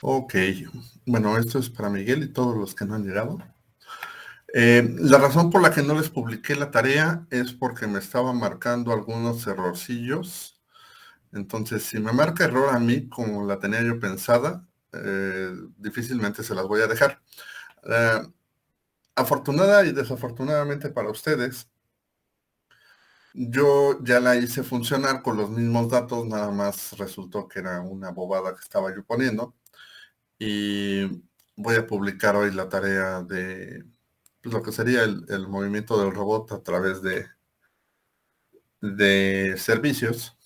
Ok, bueno, esto es para Miguel y todos los que no han llegado. La razón por la que no les publiqué la tarea es porque me estaba marcando algunos errorcillos. Entonces, si me marca error a mí, como la tenía yo pensada, difícilmente se las voy a dejar. Eh, Afortunada y desafortunadamente para ustedes, yo ya la hice funcionar con los mismos datos, nada más resultó que era una bobada que estaba yo poniendo. Y voy a publicar hoy la tarea de pues, lo que sería el movimiento del robot a través de servicios.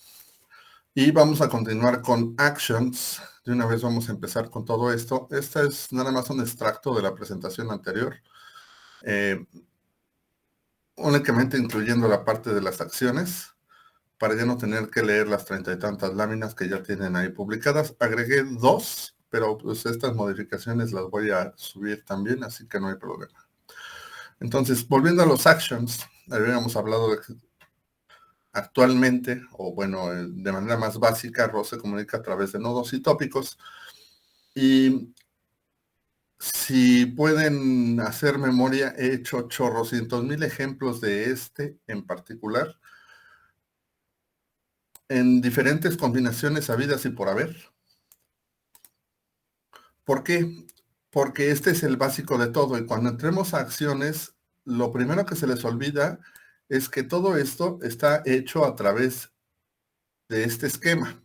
Y vamos a continuar con actions. De una vez vamos a empezar con todo esto. Esta es nada más un extracto de la presentación anterior, eh, únicamente incluyendo la parte de las acciones, para ya no tener que leer las 30 y tantas láminas que ya tienen ahí publicadas. Agregué dos, pero pues estas modificaciones las voy a subir también, así que no hay problema. Entonces, volviendo a los actions, habíamos hablado de que actualmente, o bueno, de manera más básica, ROS se comunica a través de nodos y tópicos. Y si pueden hacer memoria, he hecho chorrocientos mil ejemplos de este en particular, en diferentes combinaciones habidas y por haber. ¿Por qué? Porque este es el básico de todo y cuando entremos a acciones, lo primero que se les olvida es que todo esto está hecho a través de este esquema.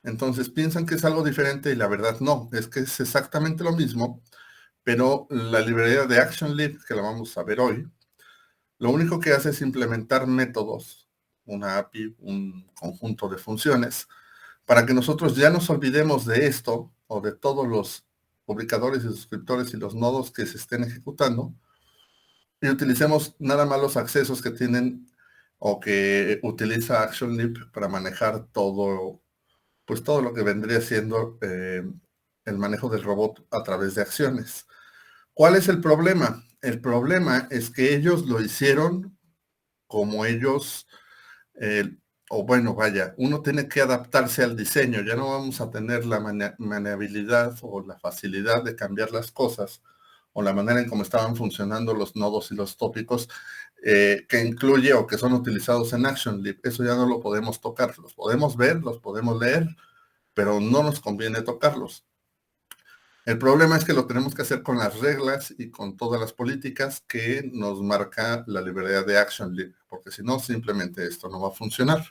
Entonces piensan que es algo diferente y la verdad no, es que es exactamente lo mismo, pero la librería de ActionLib, que la vamos a ver hoy, lo único que hace es implementar métodos, una API, un conjunto de funciones, para que nosotros ya nos olvidemos de esto o de todos los publicadores y suscriptores y los nodos que se estén ejecutando y utilicemos nada más los accesos que tienen o que utiliza ActionLib para manejar todo, pues todo lo que vendría siendo el manejo del robot a través de acciones. ¿Cuál es el problema? El problema es que ellos lo hicieron como ellos, eh, o bueno, vaya, uno tiene que adaptarse al diseño, ya no vamos a tener la manejabilidad o la facilidad de cambiar las cosas o la manera en cómo estaban funcionando los nodos y los tópicos que incluye o que son utilizados en ActionLib. Eso ya no lo podemos tocar, los podemos ver, los podemos leer, pero no nos conviene tocarlos. El problema es que lo tenemos que hacer con las reglas y con todas las políticas que nos marca la librería de ActionLib, porque si no, simplemente esto no va a funcionar.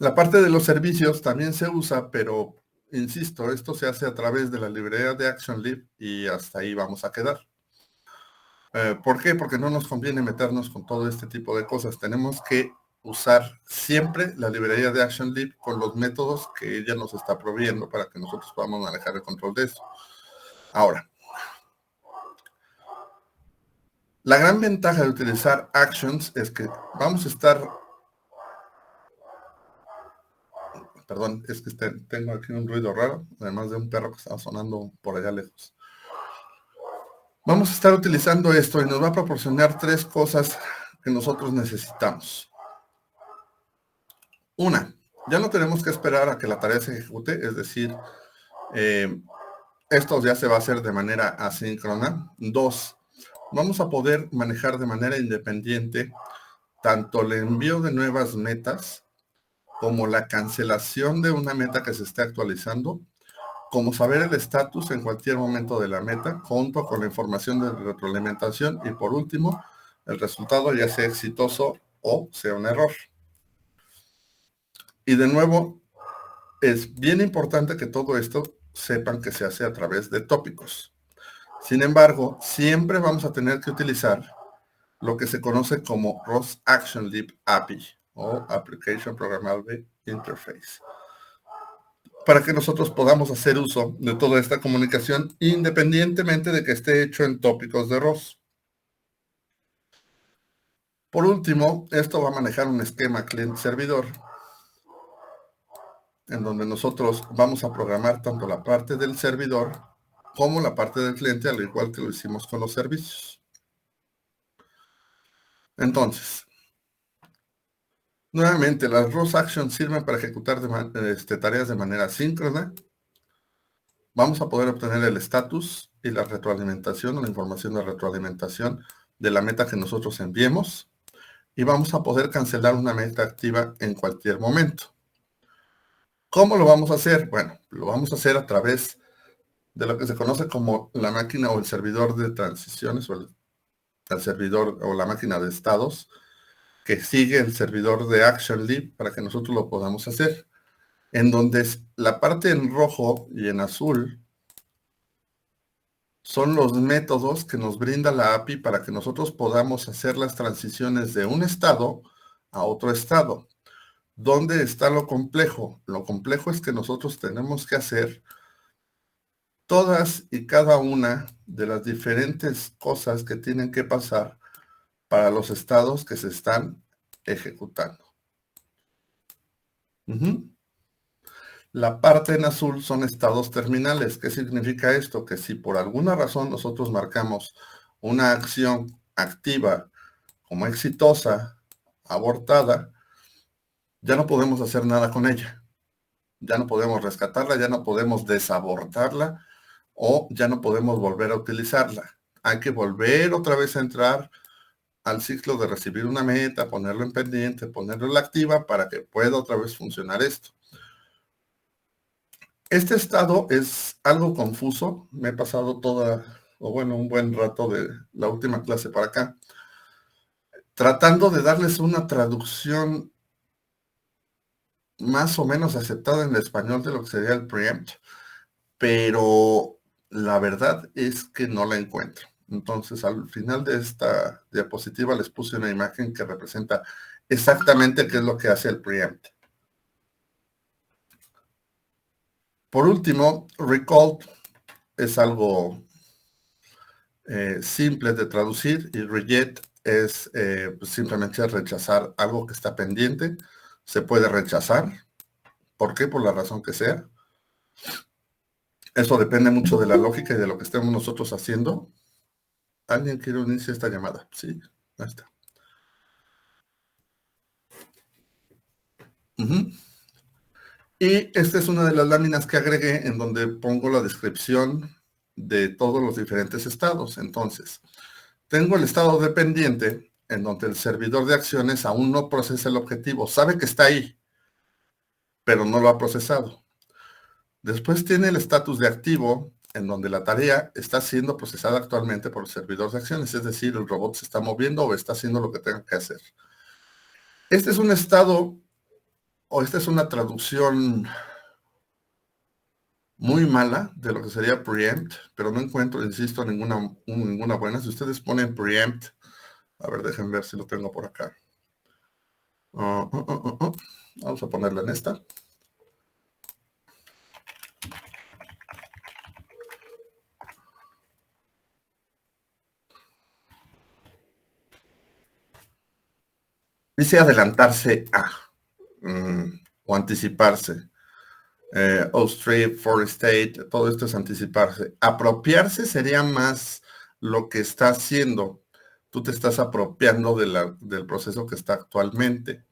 La parte de los servicios también se usa, pero insisto, esto se hace a través de la librería de ActionLib y hasta ahí vamos a quedar. ¿Por qué? Porque no nos conviene meternos con todo este tipo de cosas. Tenemos que usar siempre la librería de ActionLib con los métodos que ella nos está proveyendo para que nosotros podamos manejar el control de eso. Ahora, la gran ventaja de utilizar actions es que vamos a estar, perdón, es que tengo aquí un ruido raro, además de un perro que está sonando por allá lejos. Vamos a estar utilizando esto y nos va a proporcionar tres cosas que nosotros necesitamos. Una, ya no tenemos que esperar a que la tarea se ejecute, es decir, eh, esto ya se va a hacer de manera asíncrona. Dos, vamos a poder manejar de manera independiente tanto el envío de nuevas metas como la cancelación de una meta que se esté actualizando, como saber el estatus en cualquier momento de la meta, junto con la información de retroalimentación y por último, el resultado ya sea exitoso o sea un error. Y de nuevo, es bien importante que todo esto sepan que se hace a través de tópicos. Sin embargo, siempre vamos a tener que utilizar lo que se conoce como ROS Action Lib API o Application Programmable Interface, para que nosotros podamos hacer uso de toda esta comunicación independientemente de que esté hecho en tópicos de ROS. Por último, esto va a manejar un esquema cliente-servidor en donde nosotros vamos a programar tanto la parte del servidor como la parte del cliente, al igual que lo hicimos con los servicios. Entonces, Nuevamente, las ROS Actions sirven para ejecutar tareas de manera síncrona. Vamos a poder obtener el estatus y la retroalimentación o la información de retroalimentación de la meta que nosotros enviemos. Y vamos a poder cancelar una meta activa en cualquier momento. ¿Cómo lo vamos a hacer? Bueno, lo vamos a hacer a través de lo que se conoce como la máquina o el servidor de transiciones o el servidor o la máquina de estados que sigue el servidor de ActionLib para que nosotros lo podamos hacer. En donde la parte en rojo y en azul son los métodos que nos brinda la API para que nosotros podamos hacer las transiciones de un estado a otro estado. ¿Dónde está lo complejo? Lo complejo es que nosotros tenemos que hacer todas y cada una de las diferentes cosas que tienen que pasar para los estados que se están ejecutando. La parte en azul son estados terminales. ¿Qué significa esto? Que si por alguna razón nosotros marcamos una acción activa como exitosa, abortada, ya no podemos hacer nada con ella. Ya no podemos rescatarla, ya no podemos desabortarla o ya no podemos volver a utilizarla. Hay que volver otra vez a entrar al ciclo de recibir una meta, ponerlo en pendiente, ponerlo en la activa para que pueda otra vez funcionar esto. Este estado es algo confuso. Me he pasado un buen rato de la última clase para acá, tratando de darles una traducción más o menos aceptada en el español de lo que sería el preempt, pero la verdad es que no la encuentro. Entonces, al final de esta diapositiva les puse una imagen que representa exactamente qué es lo que hace el preempt. Por último, recall es algo simple de traducir y reject es simplemente rechazar algo que está pendiente. Se puede rechazar. ¿Por qué? Por la razón que sea. Eso depende mucho de la lógica y de lo que estemos nosotros haciendo. ¿Alguien quiere unirse a esta llamada? Sí, ahí está. Y esta es una de las láminas que agregué en donde pongo la descripción de todos los diferentes estados. Entonces, tengo el estado dependiente en donde el servidor de acciones aún no procesa el objetivo. Sabe que está ahí, pero no lo ha procesado. Después tiene el estatus de activo, en donde la tarea está siendo procesada actualmente por el servidor de acciones, es decir, el robot se está moviendo o está haciendo lo que tenga que hacer. Este es un estado, o esta es una traducción muy mala de lo que sería preempt, pero no encuentro, insisto, ninguna buena. Si ustedes ponen preempt, a ver, déjenme ver si lo tengo por acá. Vamos a ponerla en esta. Dice adelantarse a o anticiparse. Outstrip, forestate, todo esto es anticiparse. Apropiarse sería más lo que está haciendo. Tú te estás apropiando del proceso que está actualmente.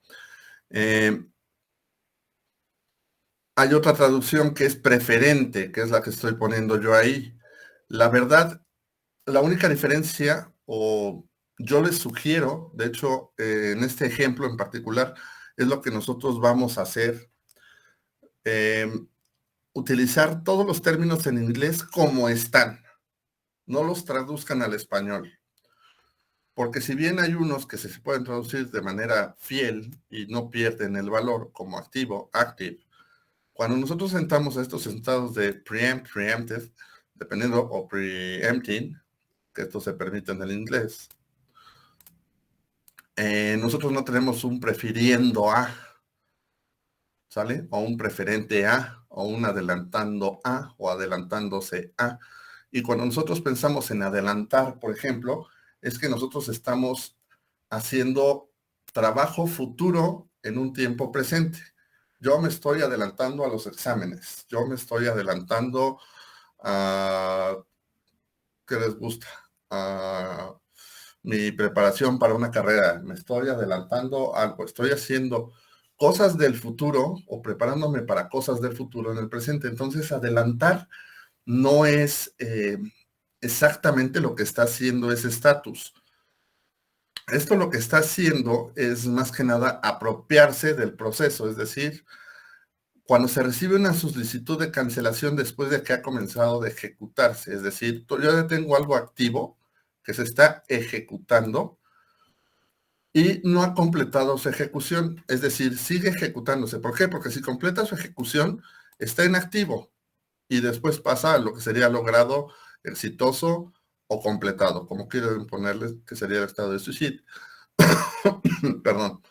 Hay otra traducción que es preferente, que es la que estoy poniendo yo ahí. La verdad, la única diferencia, o yo les sugiero, de hecho, en este ejemplo en particular, es lo que nosotros vamos a hacer. Utilizar todos los términos en inglés como están. No los traduzcan al español. Porque si bien hay unos que se pueden traducir de manera fiel y no pierden el valor, como activo, active, cuando nosotros entramos a estos estados de preempt, preemptive, dependiendo, o preempting, que esto se permite en el inglés, nosotros no tenemos un prefiriendo a, ¿sale? O un preferente a, o un adelantando a, o adelantándose a. Y cuando nosotros pensamos en adelantar, por ejemplo, es que nosotros estamos haciendo trabajo futuro en un tiempo presente. Yo me estoy adelantando a los exámenes. Yo me estoy adelantando a, ¿qué les gusta? A mi preparación para una carrera, me estoy adelantando algo, estoy haciendo cosas del futuro o preparándome para cosas del futuro en el presente. Entonces, adelantar no es exactamente lo que está haciendo ese estatus. Esto lo que está haciendo es más que nada apropiarse del proceso, es decir, cuando se recibe una solicitud de cancelación después de que ha comenzado de ejecutarse, es decir, yo ya tengo algo activo que se está ejecutando y no ha completado su ejecución, es decir, sigue ejecutándose. ¿Por qué? Porque si completa su ejecución, está en activo y después pasa a lo que sería logrado, exitoso o completado, como quieren ponerle, que sería el estado de suicidio. Perdón.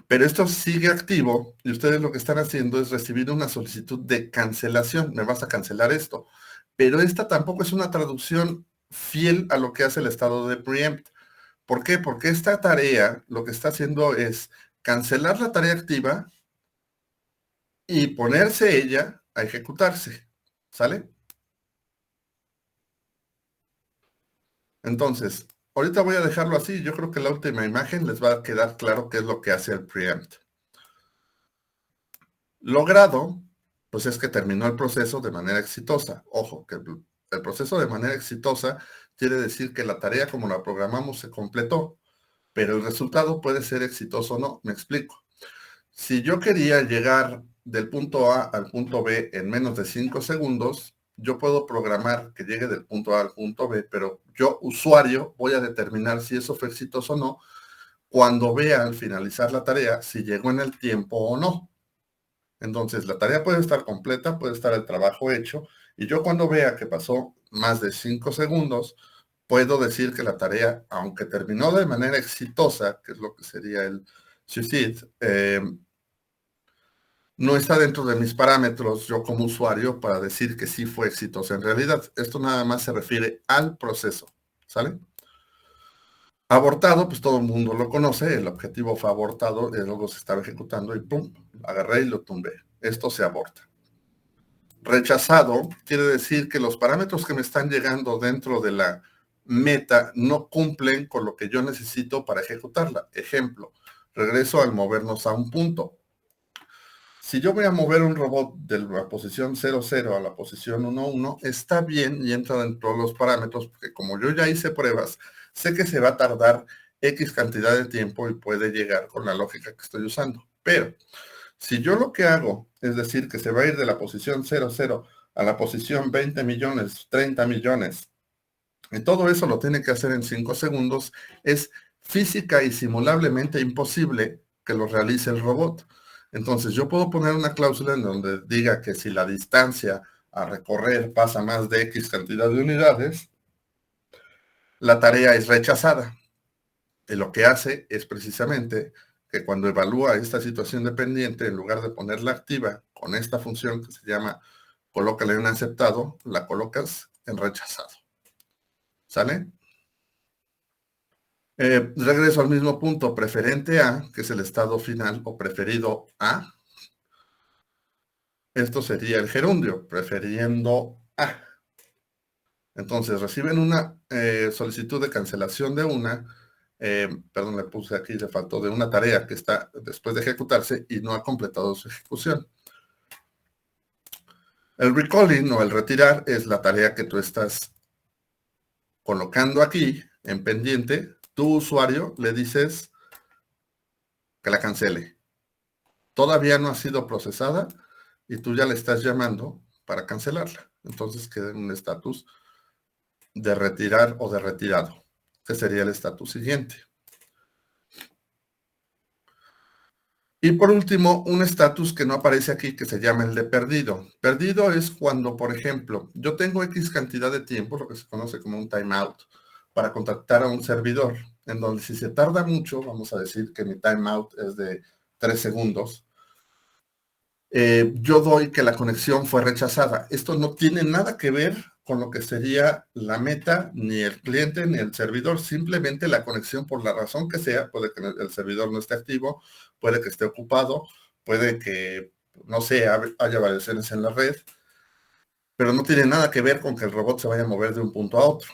Pero esto sigue activo y ustedes lo que están haciendo es recibir una solicitud de cancelación. Me vas a cancelar esto. Pero esta tampoco es una traducción fiel a lo que hace el estado de preempt. ¿Por qué? Porque esta tarea lo que está haciendo es cancelar la tarea activa y ponerse ella a ejecutarse. ¿Sale? Entonces, ahorita voy a dejarlo así. Yo creo que la última imagen les va a quedar claro qué es lo que hace el preempt. Logrado, pues es que terminó el proceso de manera exitosa. Ojo, que el proceso de manera exitosa quiere decir que la tarea como la programamos se completó, pero el resultado puede ser exitoso o no. Me explico. Si yo quería llegar del punto A al punto B en menos de 5 segundos, yo puedo programar que llegue del punto A al punto B, pero yo, usuario, voy a determinar si eso fue exitoso o no cuando vea al finalizar la tarea si llegó en el tiempo o no. Entonces, la tarea puede estar completa, puede estar el trabajo hecho, y yo cuando vea que pasó más de 5 segundos, puedo decir que la tarea, aunque terminó de manera exitosa, que es lo que sería el suicide, no está dentro de mis parámetros yo como usuario para decir que sí fue exitosa en realidad. Esto nada más se refiere al proceso, ¿sale? Abortado, pues todo el mundo lo conoce, el objetivo fue abortado, luego se estaba ejecutando y pum, agarré y lo tumbé. Esto se aborta. Rechazado quiere decir que los parámetros que me están llegando dentro de la meta no cumplen con lo que yo necesito para ejecutarla. Ejemplo, regreso al movernos a un punto. Si yo voy a mover un robot de la posición 00 a la posición 11, está bien y entra dentro de los parámetros, porque como yo ya hice pruebas, sé que se va a tardar X cantidad de tiempo y puede llegar con la lógica que estoy usando. Pero si yo lo que hago es decir que se va a ir de la posición 00 a la posición 20 millones, 30 millones, y todo eso lo tiene que hacer en 5 segundos, es física y simulablemente imposible que lo realice el robot. Entonces yo puedo poner una cláusula en donde diga que si la distancia a recorrer pasa más de X cantidad de unidades, la tarea es rechazada. Y lo que hace es precisamente que cuando evalúa esta situación dependiente, en lugar de ponerla activa con esta función que se llama colócala en aceptado, la colocas en rechazado. ¿Sale? Regreso al mismo punto, preferente a, que es el estado final, o preferido a. Esto sería el gerundio, prefiriendo a. Entonces, reciben una solicitud de cancelación de una, perdón, le puse aquí, le faltó de una tarea que está después de ejecutarse y no ha completado su ejecución. El recalling o el retirar es la tarea que tú estás colocando aquí en pendiente. Tu usuario le dices que la cancele. Todavía no ha sido procesada y tú ya le estás llamando para cancelarla. Entonces queda en un estatus de retirar o de retirado, que sería el estatus siguiente. Y por último, un estatus que no aparece aquí que se llama el de perdido. Perdido es cuando, por ejemplo, yo tengo X cantidad de tiempo, lo que se conoce como un timeout, para contactar a un servidor, en donde si se tarda mucho, vamos a decir que mi timeout es de 3 segundos, yo doy que la conexión fue rechazada. Esto no tiene nada que ver con lo que sería la meta, ni el cliente, ni el servidor. Simplemente la conexión, por la razón que sea, puede que el servidor no esté activo, puede que esté ocupado, puede que, no sé, haya variaciones en la red, pero no tiene nada que ver con que el robot se vaya a mover de un punto a otro.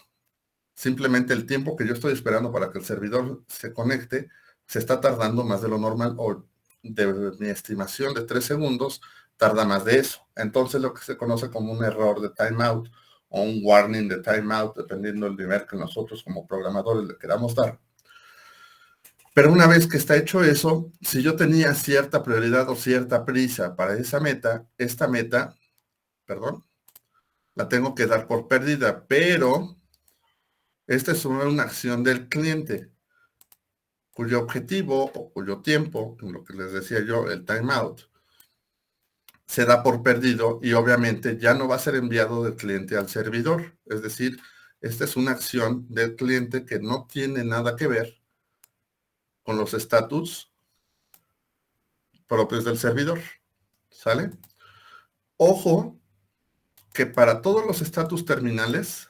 Simplemente el tiempo que yo estoy esperando para que el servidor se conecte se está tardando más de lo normal, o de mi estimación de 3 segundos, tarda más de eso. Entonces lo que se conoce como un error de timeout o un warning de timeout, dependiendo del nivel que nosotros como programadores le queramos dar. Pero una vez que está hecho eso, si yo tenía cierta prioridad o cierta prisa para esa meta, esta meta, perdón, la tengo que dar por perdida, pero esta es una acción del cliente cuyo objetivo o cuyo tiempo, lo que les decía yo, el timeout, se da por perdido y obviamente ya no va a ser enviado del cliente al servidor. Es decir, esta es una acción del cliente que no tiene nada que ver con los estatus propios del servidor. ¿Sale? Ojo que para todos los estatus terminales,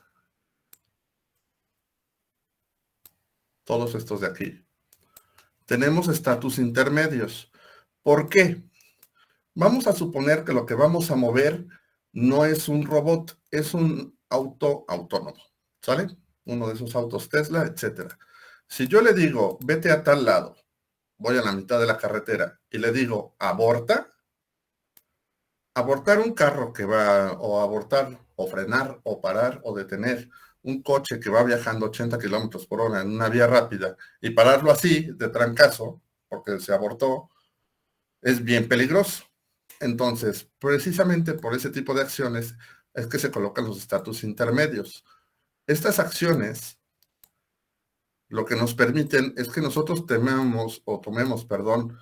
todos estos de aquí, tenemos estatus intermedios. ¿Por qué? Vamos a suponer que lo que vamos a mover no es un robot, es un auto autónomo, ¿sale? Uno de esos autos Tesla, etcétera. Si yo le digo, vete a tal lado, voy a la mitad de la carretera y le digo, aborta, abortar un carro que va, o abortar, o frenar, o parar, o detener un coche que va viajando 80 kilómetros por hora en una vía rápida y pararlo así, de trancazo, porque se abortó, es bien peligroso. Entonces, precisamente por ese tipo de acciones es que se colocan los estatus intermedios. Estas acciones lo que nos permiten es que nosotros tomemos, perdón,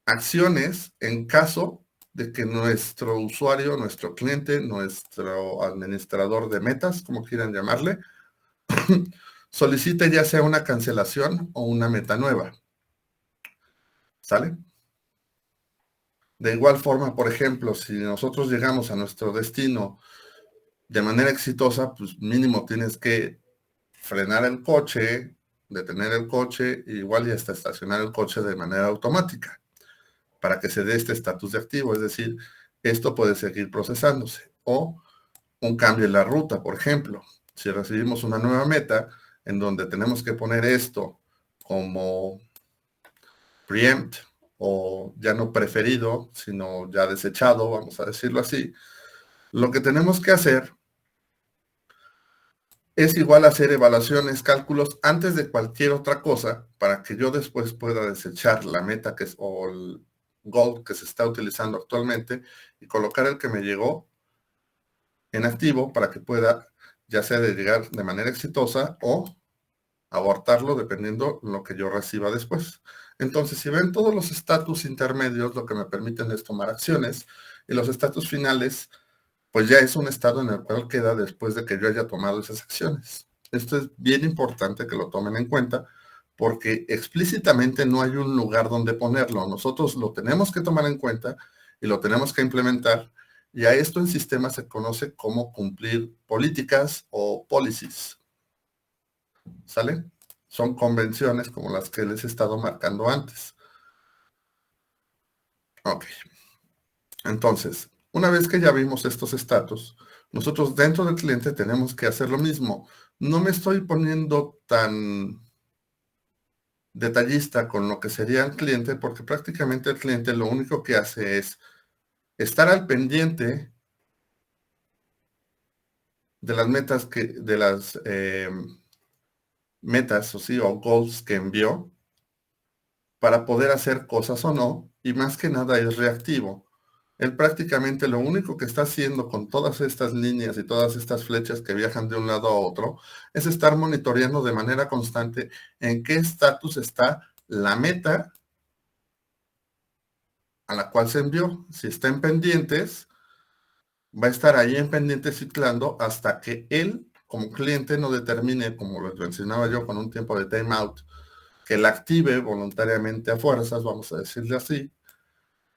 acciones en caso de que nuestro usuario, nuestro cliente, nuestro administrador de metas, como quieran llamarle, solicite ya sea una cancelación o una meta nueva. ¿Sale? De igual forma, por ejemplo, si nosotros llegamos a nuestro destino de manera exitosa, pues mínimo tienes que frenar el coche, detener el coche, igual y hasta estacionar el coche de manera automática para que se dé este estatus de activo. Es decir, esto puede seguir procesándose. O un cambio en la ruta, por ejemplo. Si recibimos una nueva meta en donde tenemos que poner esto como preempt o ya no preferido, sino ya desechado, vamos a decirlo así, lo que tenemos que hacer es igual hacer evaluaciones, cálculos antes de cualquier otra cosa para que yo después pueda desechar la meta que es, o el goal que se está utilizando actualmente y colocar el que me llegó en activo para que pueda ya sea de llegar de manera exitosa o abortarlo dependiendo lo que yo reciba después. Entonces, si ven todos los estatus intermedios, lo que me permiten es tomar acciones y los estatus finales pues ya es un estado en el cual queda después de que yo haya tomado esas acciones. Esto es bien importante que lo tomen en cuenta porque explícitamente no hay un lugar donde ponerlo. Nosotros lo tenemos que tomar en cuenta y lo tenemos que implementar. Y a esto en sistemas se conoce como cumplir políticas o policies. ¿Sale? Son convenciones como las que les he estado marcando antes. Ok. Entonces, una vez que ya vimos estos estatus, nosotros dentro del cliente tenemos que hacer lo mismo. No me estoy poniendo tan detallista con lo que sería el cliente, porque prácticamente el cliente lo único que hace es estar al pendiente de las metas de las metas, o sí, o goals que envió para poder hacer cosas o no, y más que nada es reactivo. Él prácticamente lo único que está haciendo con todas estas líneas y todas estas flechas que viajan de un lado a otro es estar monitoreando de manera constante en qué estatus está la meta a la cual se envió. Si está en pendientes, va a estar ahí en pendientes ciclando hasta que él, como cliente, no determine, como lo mencionaba yo, con un tiempo de timeout, que la active voluntariamente a fuerzas, vamos a decirle así,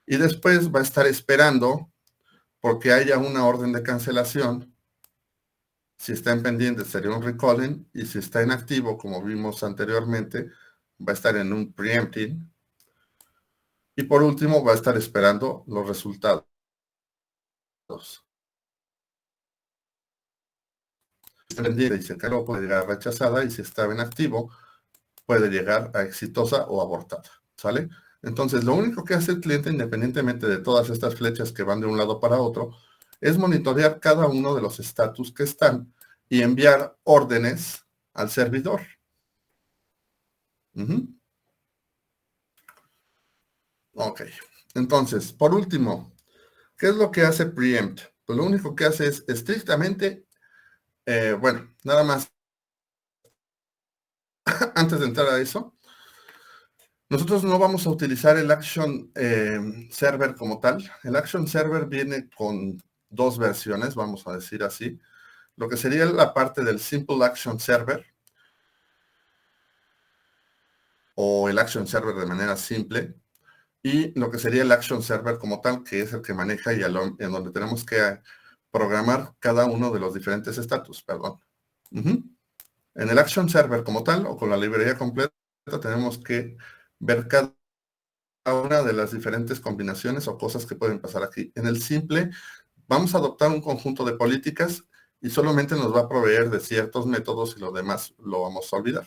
y después va a estar esperando porque haya una orden de cancelación. Si está en pendiente sería un recalling y si está en activo, como vimos anteriormente, va a estar en un preempting. Y por último va a estar esperando los resultados. pendiente y se cayó, puede llegar a rechazada, y si estaba en activo, puede llegar a exitosa o abortada, ¿sale? Entonces, lo único que hace el cliente, independientemente de todas estas flechas que van de un lado para otro, es monitorear cada uno de los estatus que están y enviar órdenes al servidor. Ok. Entonces, por último, ¿qué es lo que hace Preempt? Pues lo único que hace es estrictamente, bueno, nada más, antes de entrar a eso, nosotros no vamos a utilizar el Action Server como tal. El Action Server viene con dos versiones, vamos a decir así. Lo que sería la parte del Simple Action Server o el Action Server de manera simple, y lo que sería el Action Server como tal, que es el que maneja y en donde tenemos que programar cada uno de los diferentes estatus, perdón. En el Action Server como tal, o con la librería completa, tenemos que ver cada una de las diferentes combinaciones o cosas que pueden pasar aquí. En el simple, vamos a adoptar un conjunto de políticas y solamente nos va a proveer de ciertos métodos y lo demás lo vamos a olvidar.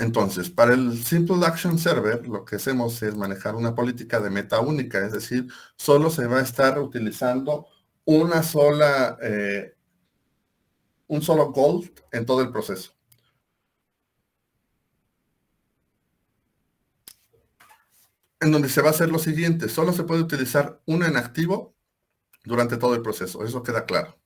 Entonces, para el Simple Action Server, lo que hacemos es manejar una política de meta única, es decir, solo se va a estar utilizando una sola, un solo goal en todo el proceso. En donde se va a hacer lo siguiente, solo se puede utilizar una en activo durante todo el proceso, eso queda claro.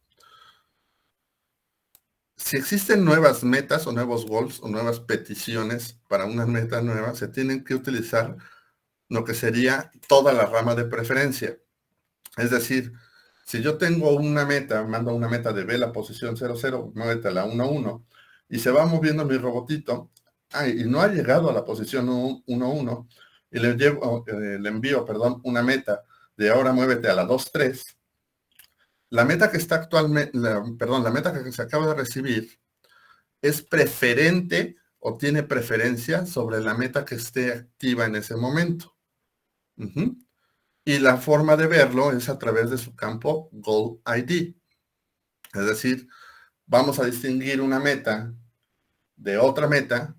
Si existen nuevas metas o nuevos goals o nuevas peticiones para una meta nueva, se tienen que utilizar lo que sería toda la rama de preferencia. Es decir, si yo tengo una meta, mando una meta de ve la posición 00, muévete a la 1-1, y se va moviendo mi robotito, y no ha llegado a la posición 1-1, y le envío, una meta de ahora muévete a la 2-3, la meta que está actualmente, la meta que se acaba de recibir es preferente o tiene preferencia sobre la meta que esté activa en ese momento. Y la forma de verlo es a través de su campo Goal ID. Es decir, vamos a distinguir una meta de otra meta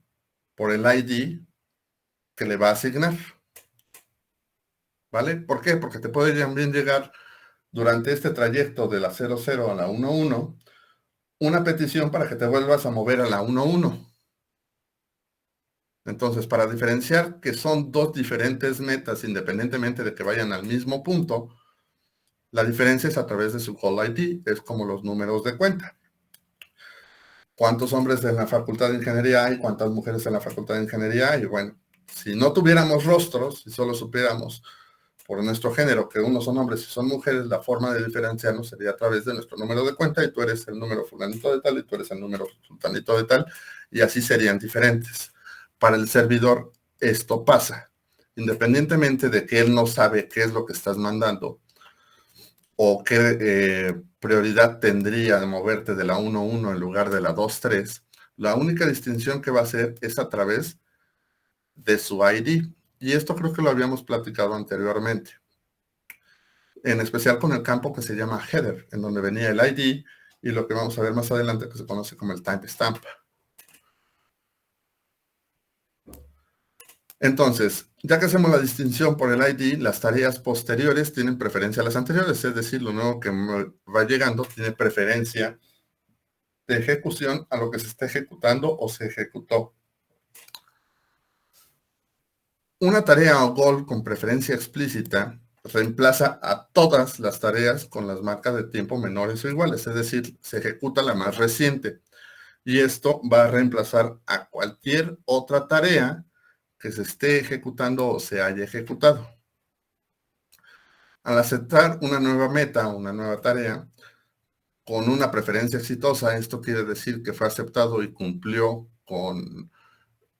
por el ID que le va a asignar. ¿Vale? ¿Por qué? Porque te puede también llegar durante este trayecto de la 00 a la 11 una petición para que te vuelvas a mover a la 11. Entonces, para diferenciar que son dos diferentes metas independientemente de que vayan al mismo punto, la diferencia es a través de su Call ID, es como los números de cuenta. ¿Cuántos hombres en la Facultad de Ingeniería hay? ¿Cuántas mujeres en la Facultad de Ingeniería hay? Bueno, si no tuviéramos rostros, si solo supiéramos por nuestro género que unos son hombres y son mujeres, la forma de diferenciarnos sería a través de nuestro número de cuenta, y tú eres el número fulanito de tal y tú eres el número sultanito de tal, y así serían diferentes. Para el servidor esto pasa, independientemente de que él no sabe qué es lo que estás mandando o qué prioridad tendría de moverte de la 1-1 en lugar de la 2-3, la única distinción que va a hacer es a través de su ID. Y esto creo que lo habíamos platicado anteriormente, en especial con el campo que se llama header, en donde venía el ID y lo que vamos a ver más adelante que se conoce como el timestamp. Entonces, ya que hacemos la distinción por el ID, las tareas posteriores tienen preferencia a las anteriores, es decir, lo nuevo que va llegando tiene preferencia de ejecución a lo que se está ejecutando o se ejecutó. Una tarea o goal con preferencia explícita reemplaza a todas las tareas con las marcas de tiempo menores o iguales, es decir, se ejecuta la más reciente. Y esto va a reemplazar a cualquier otra tarea que se esté ejecutando o se haya ejecutado. Al aceptar una nueva meta, una nueva tarea, con una preferencia exitosa, esto quiere decir que fue aceptado y cumplió con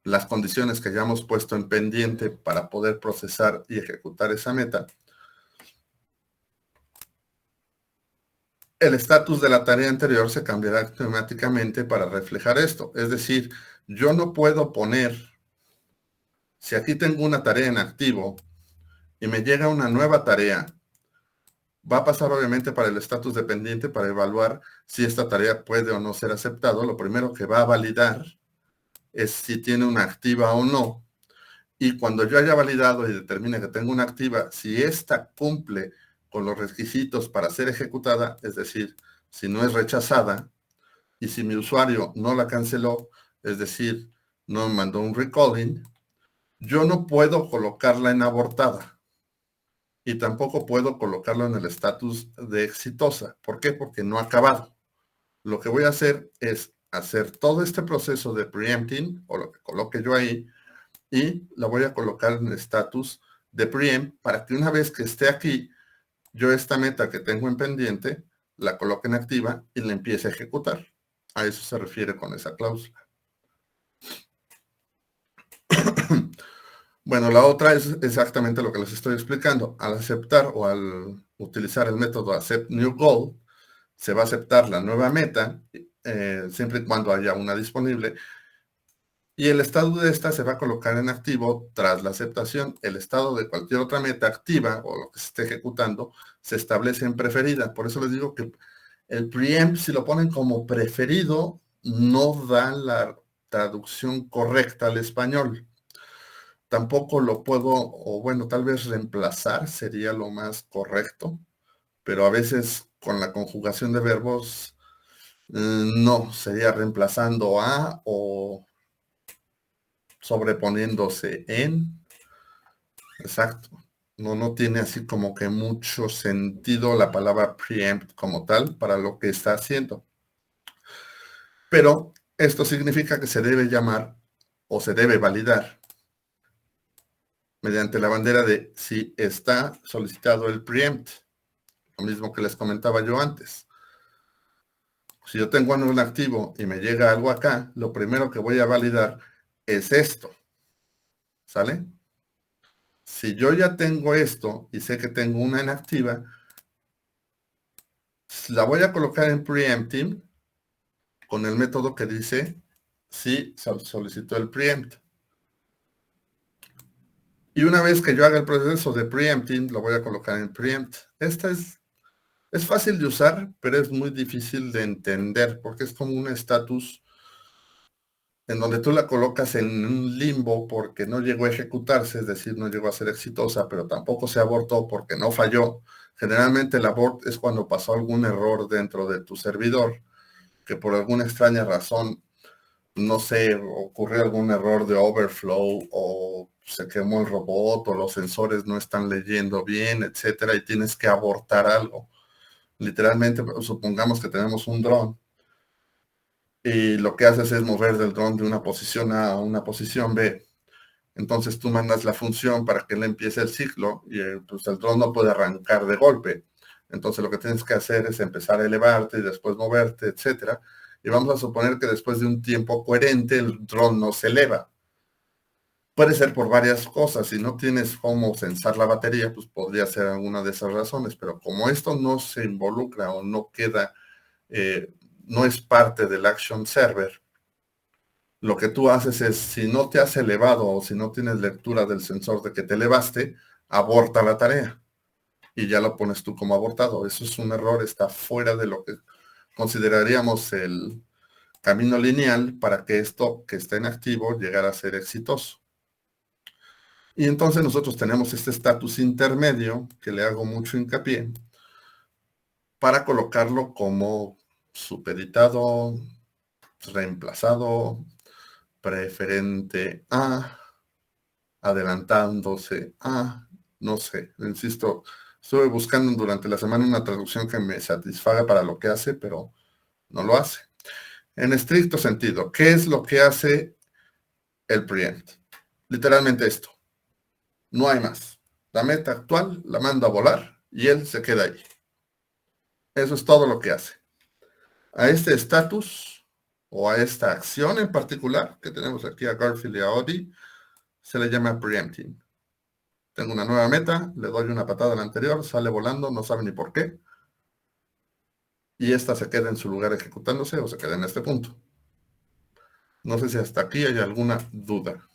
las condiciones que hayamos puesto en pendiente para poder procesar y ejecutar esa meta, el estatus de la tarea anterior se cambiará automáticamente para reflejar esto. Es decir, yo no puedo poner, si aquí tengo una tarea en activo y me llega una nueva tarea, Va a pasar obviamente para el estatus dependiente para evaluar si esta tarea puede o no ser aceptado. Lo primero que va a validar es si tiene una activa o no. Y cuando yo haya validado y determine que tengo una activa, si ésta cumple con los requisitos para ser ejecutada, es decir, si no es rechazada, y si mi usuario no la canceló, es decir, no me mandó un recalling, yo no puedo colocarla en abortada y tampoco puedo colocarlo en el estatus de exitosa. ¿Por qué? Porque no ha acabado. Lo que voy a hacer es hacer todo este proceso de preempting, o lo que coloque yo ahí, y la voy a colocar en el estatus de preempt para que una vez que esté aquí, yo esta meta que tengo en pendiente, la coloque en activa y la empiece a ejecutar. A eso se refiere con esa cláusula. Bueno, la otra es exactamente lo que les estoy explicando. Al aceptar o al utilizar el método accept new goal, se va a aceptar la nueva meta, siempre y cuando haya una disponible, y el estado de esta se va a colocar en activo tras la aceptación. El estado de cualquier otra meta activa o lo que se esté ejecutando se establece en preferida. Por eso les digo que el preempt, si lo ponen como preferido, no da la traducción correcta al español. Tampoco lo puedo, o bueno, tal vez reemplazar sería lo más correcto, pero a veces con la conjugación de verbos, no, sería reemplazando a o sobreponiéndose en. Exacto. No, no tiene así como que mucho sentido la palabra preempt como tal para lo que está haciendo. Pero esto significa que se debe llamar o se debe validar mediante la bandera de si está solicitado el preempt. Lo mismo que les comentaba yo antes. Si yo tengo un activo y me llega algo acá, lo primero que voy a validar es esto. ¿Sale? Si yo ya tengo esto y sé que tengo una inactiva, la voy a colocar en preempting con el método que dice si solicitó el preempt. Y una vez que yo haga el proceso de preempting, lo voy a colocar en preempt. Esta es fácil de usar, pero es muy difícil de entender porque es como un estatus en donde tú la colocas en un limbo porque no llegó a ejecutarse, es decir, no llegó a ser exitosa, pero tampoco se abortó porque no falló. Generalmente el abort es cuando pasó algún error dentro de tu servidor, que por alguna extraña razón, no sé, ocurrió algún error de overflow o se quemó el robot o los sensores no están leyendo bien, etcétera, y tienes que abortar algo. Literalmente, supongamos que tenemos un dron y lo que haces es mover del dron de una posición A a una posición B. Entonces tú mandas la función para que él empiece el ciclo y pues el dron no puede arrancar de golpe. Entonces lo que tienes que hacer es empezar a elevarte y después moverte, etcétera. Y vamos a suponer que después de un tiempo coherente el dron no se eleva. Puede ser por varias cosas. Si no tienes cómo censar la batería, pues podría ser alguna de esas razones. Pero como esto no se involucra o no queda, no es parte del Action Server, lo que tú haces es, si no te has elevado o si no tienes lectura del sensor de que te elevaste, aborta la tarea y ya lo pones tú como abortado. Eso es un error, está fuera de lo que consideraríamos el camino lineal para que esto que está en activo llegara a ser exitoso. Y entonces nosotros tenemos este estatus intermedio, que le hago mucho hincapié, para colocarlo como supeditado, reemplazado, preferente a, adelantándose a, no sé, insisto, estuve buscando durante la semana una traducción que me satisfaga para lo que hace, pero no lo hace. En estricto sentido, ¿qué es lo que hace el preempt? Literalmente esto, no hay más. La meta actual la manda a volar y él se queda ahí. Eso es todo lo que hace. A este estatus o a esta acción en particular que tenemos aquí a Garfield y a Audi, se le llama preempting. Tengo una nueva meta, le doy una patada a la anterior, sale volando, no sabe ni por qué, y esta se queda en su lugar ejecutándose o se queda en este punto. No sé si hasta aquí hay alguna duda.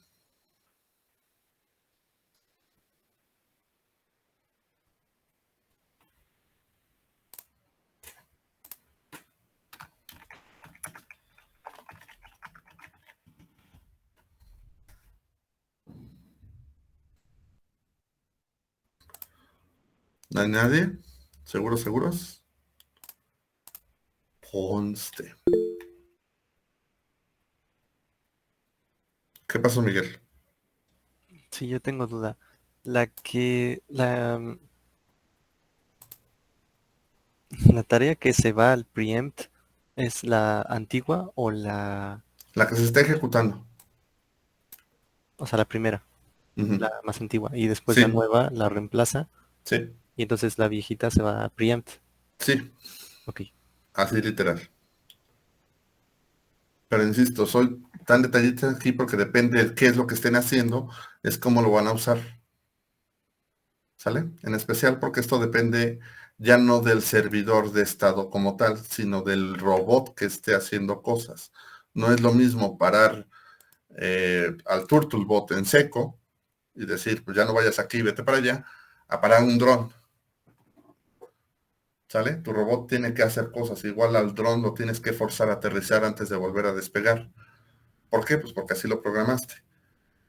¿No hay nadie? ¿Seguros? Conste. ¿Qué pasó, Miguel? Sí, yo tengo duda. La que, la, la tarea que se va al preempt es la antigua La que se está ejecutando. o sea, la primera, Ujú. la más antigua, y después la Sí, nueva la reemplaza, sí, y entonces la viejita se va a preempt. sí, Ok. así literal. Pero insisto, soy tan detallista aquí porque depende de qué es lo que estén haciendo, es cómo lo van a usar, ¿sale? En especial porque esto depende ya no del servidor de estado como tal, sino del robot que esté haciendo cosas. No es lo mismo parar al Turtlebot en seco y decir, pues ya no vayas aquí, vete para allá, a parar un dron, ¿sale? Tu robot tiene que hacer cosas, igual al dron lo tienes que forzar a aterrizar antes de volver a despegar. ¿Por qué? Pues porque así lo programaste.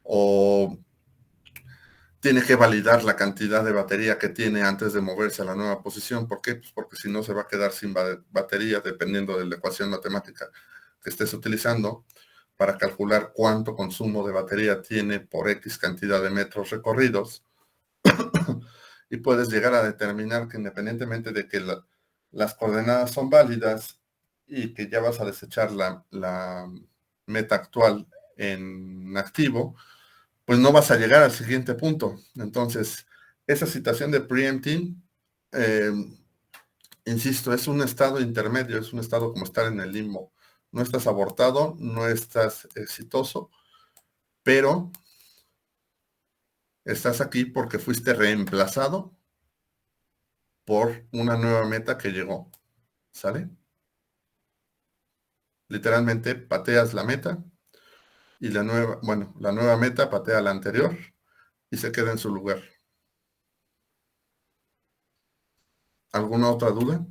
O tiene que validar la cantidad de batería que tiene antes de moverse a la nueva posición. ¿Por qué? Pues porque si no se va a quedar sin batería dependiendo de la ecuación matemática que estés utilizando para calcular cuánto consumo de batería tiene por X cantidad de metros recorridos. Y puedes llegar a determinar que independientemente de que las coordenadas son válidas y que ya vas a desechar la meta actual en activo, pues no vas a llegar al siguiente punto. Entonces, esa situación de preempting, eh, insisto, es un estado intermedio, es un estado como estar en el limbo. No estás abortado, no estás exitoso, pero estás aquí porque fuiste reemplazado por una nueva meta que llegó, ¿sale? Literalmente pateas la meta y la nueva meta patea la anterior y se queda en su lugar. ¿Alguna otra duda?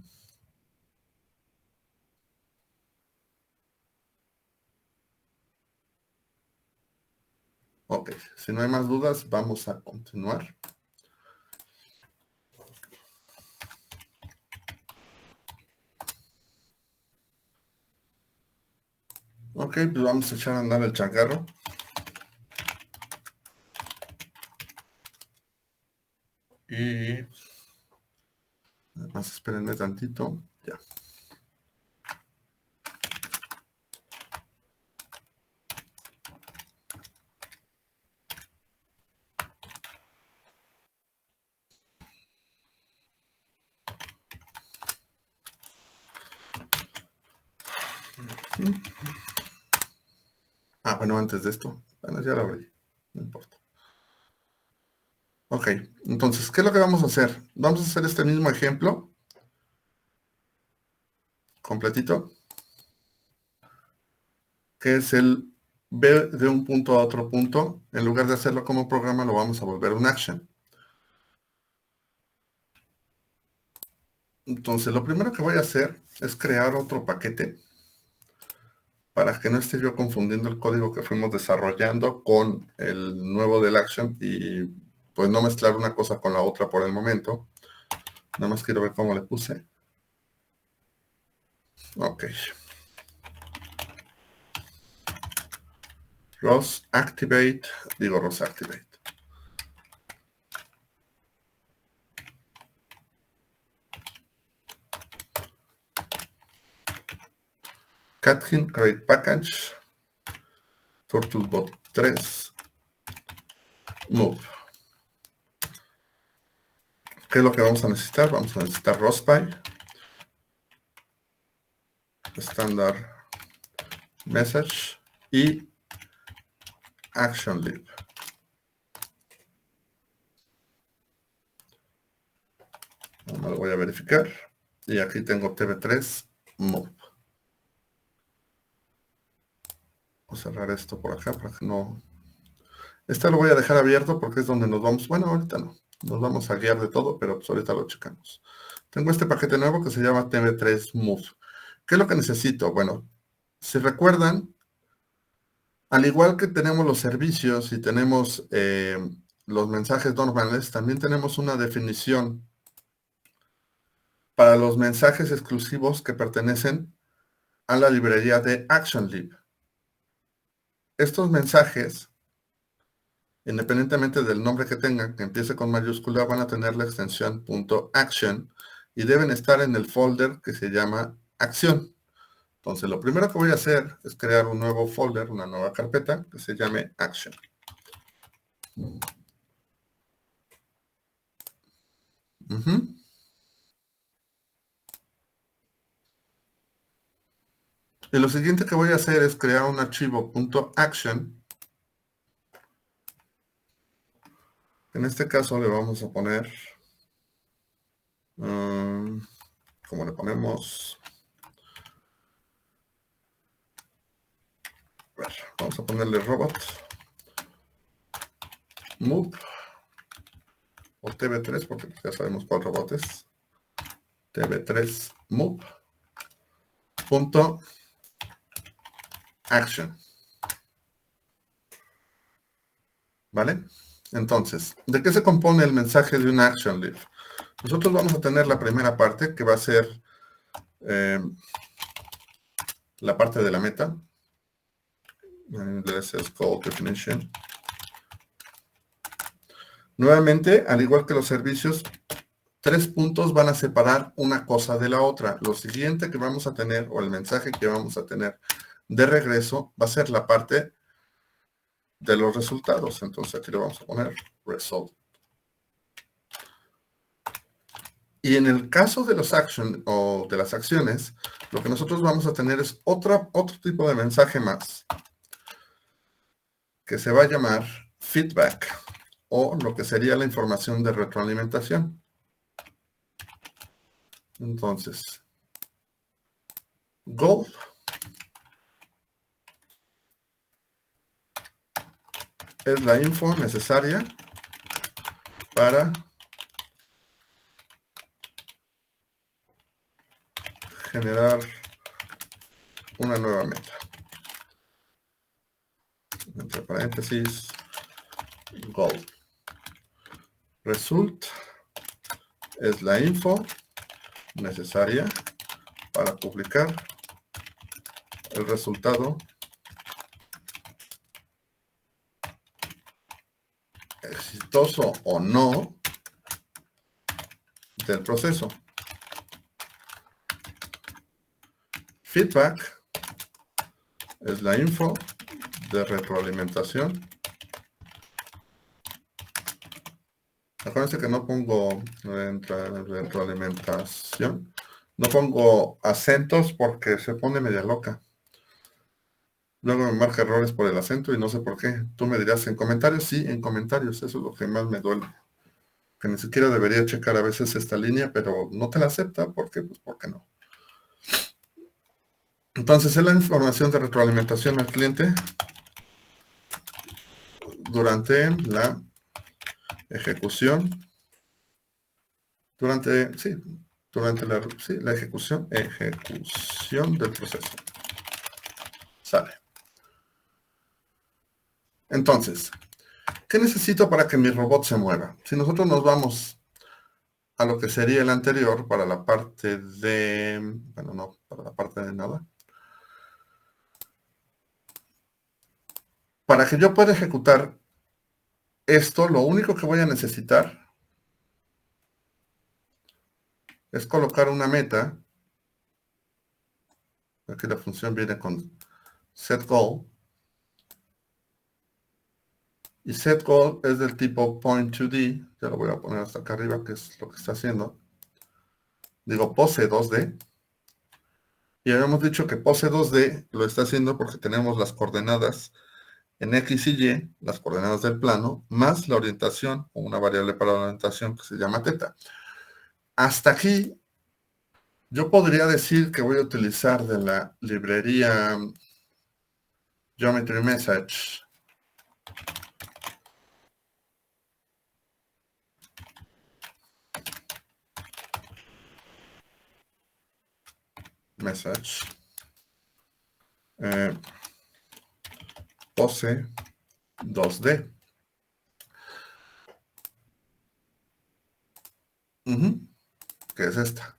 Ok, si no hay más dudas, vamos a continuar. Ok, pues vamos a echar a andar el changarro. Y más espérenme tantito. Ya. Ah, bueno, antes de esto. Bueno, ya lo abrí. No importa. Ok, entonces, ¿qué es lo que vamos a hacer? Vamos a hacer este mismo ejemplo completito, que es el ver de un punto a otro punto. En lugar de hacerlo como programa, lo vamos a volver un action. Entonces, lo primero que voy a hacer es crear otro paquete para que no esté yo confundiendo el código que fuimos desarrollando con el nuevo del action y pues no mezclar una cosa con la otra por el momento. Nada más quiero ver cómo le puse. Ok. ROS activate, digo ROS activate. Cathkin create package. Turtlebot 3. Move. ¿Qué es lo que vamos a necesitar? Vamos a necesitar ROSPy. Standard message y action lib. Me lo voy a verificar. Y aquí tengo tv3 move. Voy a cerrar esto por acá para que no... Este lo voy a dejar abierto porque es donde nos vamos... Bueno, ahorita no. Nos vamos a guiar de todo, pero pues ahorita lo checamos. Tengo este paquete nuevo que se llama tv3 move. ¿Qué es lo que necesito? Bueno, si recuerdan, al igual que tenemos los servicios y tenemos los mensajes normales, también tenemos una definición para los mensajes exclusivos que pertenecen a la librería de ActionLib. Estos mensajes, independientemente del nombre que tengan, que empiece con mayúscula, van a tener la extensión .action y deben estar en el folder que se llama acción. Entonces, lo primero que voy a hacer es crear un nuevo folder, una nueva carpeta que se llame action. Y lo siguiente que voy a hacer es crear un archivo .action. En este caso le vamos a poner, como le ponemos, vamos a ponerle robot move o tv3, porque ya sabemos cuál robot es. tv3 move punto action. ¿Vale? Entonces, ¿de qué se compone el mensaje de un action lib? Nosotros vamos a tener la primera parte, que va a ser la parte de la meta. En inglés es call definition. Nuevamente, al igual que los servicios, 3 puntos van a separar una cosa de la otra. Lo siguiente que vamos a tener, o el mensaje que vamos a tener de regreso, va a ser la parte de los resultados. Entonces aquí le vamos a poner result. Y en el caso de los action o de las acciones, lo que nosotros vamos a tener es otro tipo de mensaje más, que se va a llamar feedback, o lo que sería la información de retroalimentación. Entonces, goal es la info necesaria para generar una nueva meta. Entre paréntesis, goal. Result es la info necesaria para publicar el resultado exitoso o no del proceso. Feedback es la info de retroalimentación. Acuérdense que no pongo retroalimentación. No pongo acentos porque se pone media loca. Luego me marca errores por el acento y no sé por qué. Tú me dirás en comentarios. Sí, en comentarios. Eso es lo que más me duele. Que ni siquiera debería checar a veces esta línea, pero no te la acepta. ¿Por qué? Pues porque no. Entonces, es la información de retroalimentación al cliente durante la ejecución, durante la ejecución del proceso. Sale. Entonces, ¿qué necesito para que mi robot se mueva? Si nosotros nos vamos a lo que sería el anterior, para la parte de, bueno, no, para la parte de nada. Para que yo pueda ejecutar esto, lo único que voy a necesitar es colocar una meta. Aquí la función viene con setGoal. Y setGoal es del tipo point2D. Ya lo voy a poner hasta acá arriba, que es lo que está haciendo. Digo, pose 2D. Y habíamos dicho que pose 2D lo está haciendo porque tenemos las coordenadas en X y Y, las coordenadas del plano, más la orientación, o una variable para la orientación que se llama teta. Hasta aquí, yo podría decir que voy a utilizar de la librería Geometry Message pose 2D. Que es esta.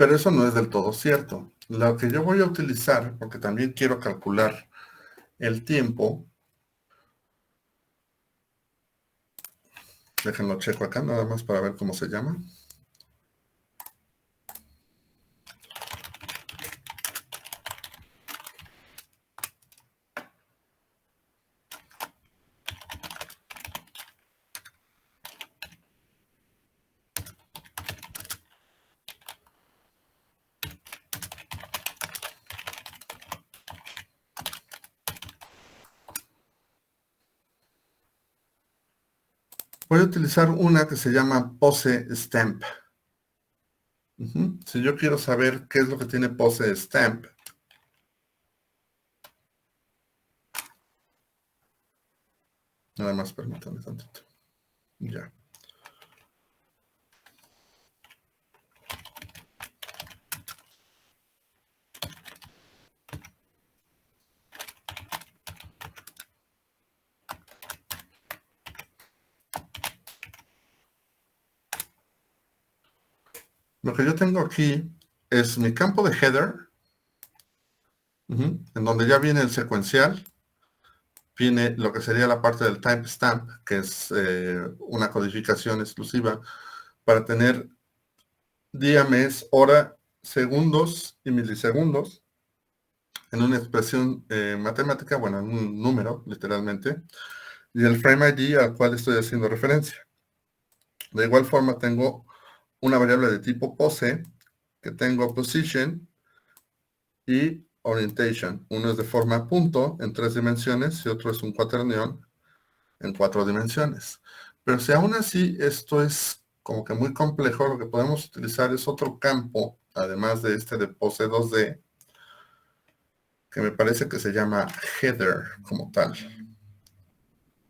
Pero eso no es del todo cierto. Lo que yo voy a utilizar, porque también quiero calcular el tiempo, déjenlo checo acá nada más para ver cómo se llama. Voy a utilizar una que se llama Pose Stamp. Si yo quiero saber qué es lo que tiene Pose Stamp, nada más permítanme tantito. Ya. Lo que yo tengo aquí es mi campo de header, en donde ya viene el secuencial, viene lo que sería la parte del timestamp, que es una codificación exclusiva para tener día, mes, hora, segundos y milisegundos en una expresión matemática, bueno, en un número, literalmente, y el frame ID al cual estoy haciendo referencia. De igual forma, tengo una variable de tipo pose, que tengo position y orientation. Uno es de forma punto en 3 dimensiones y otro es un cuaternión en 4 dimensiones. Pero si aún así esto es como que muy complejo, lo que podemos utilizar es otro campo, además de este de pose 2D, que me parece que se llama header como tal.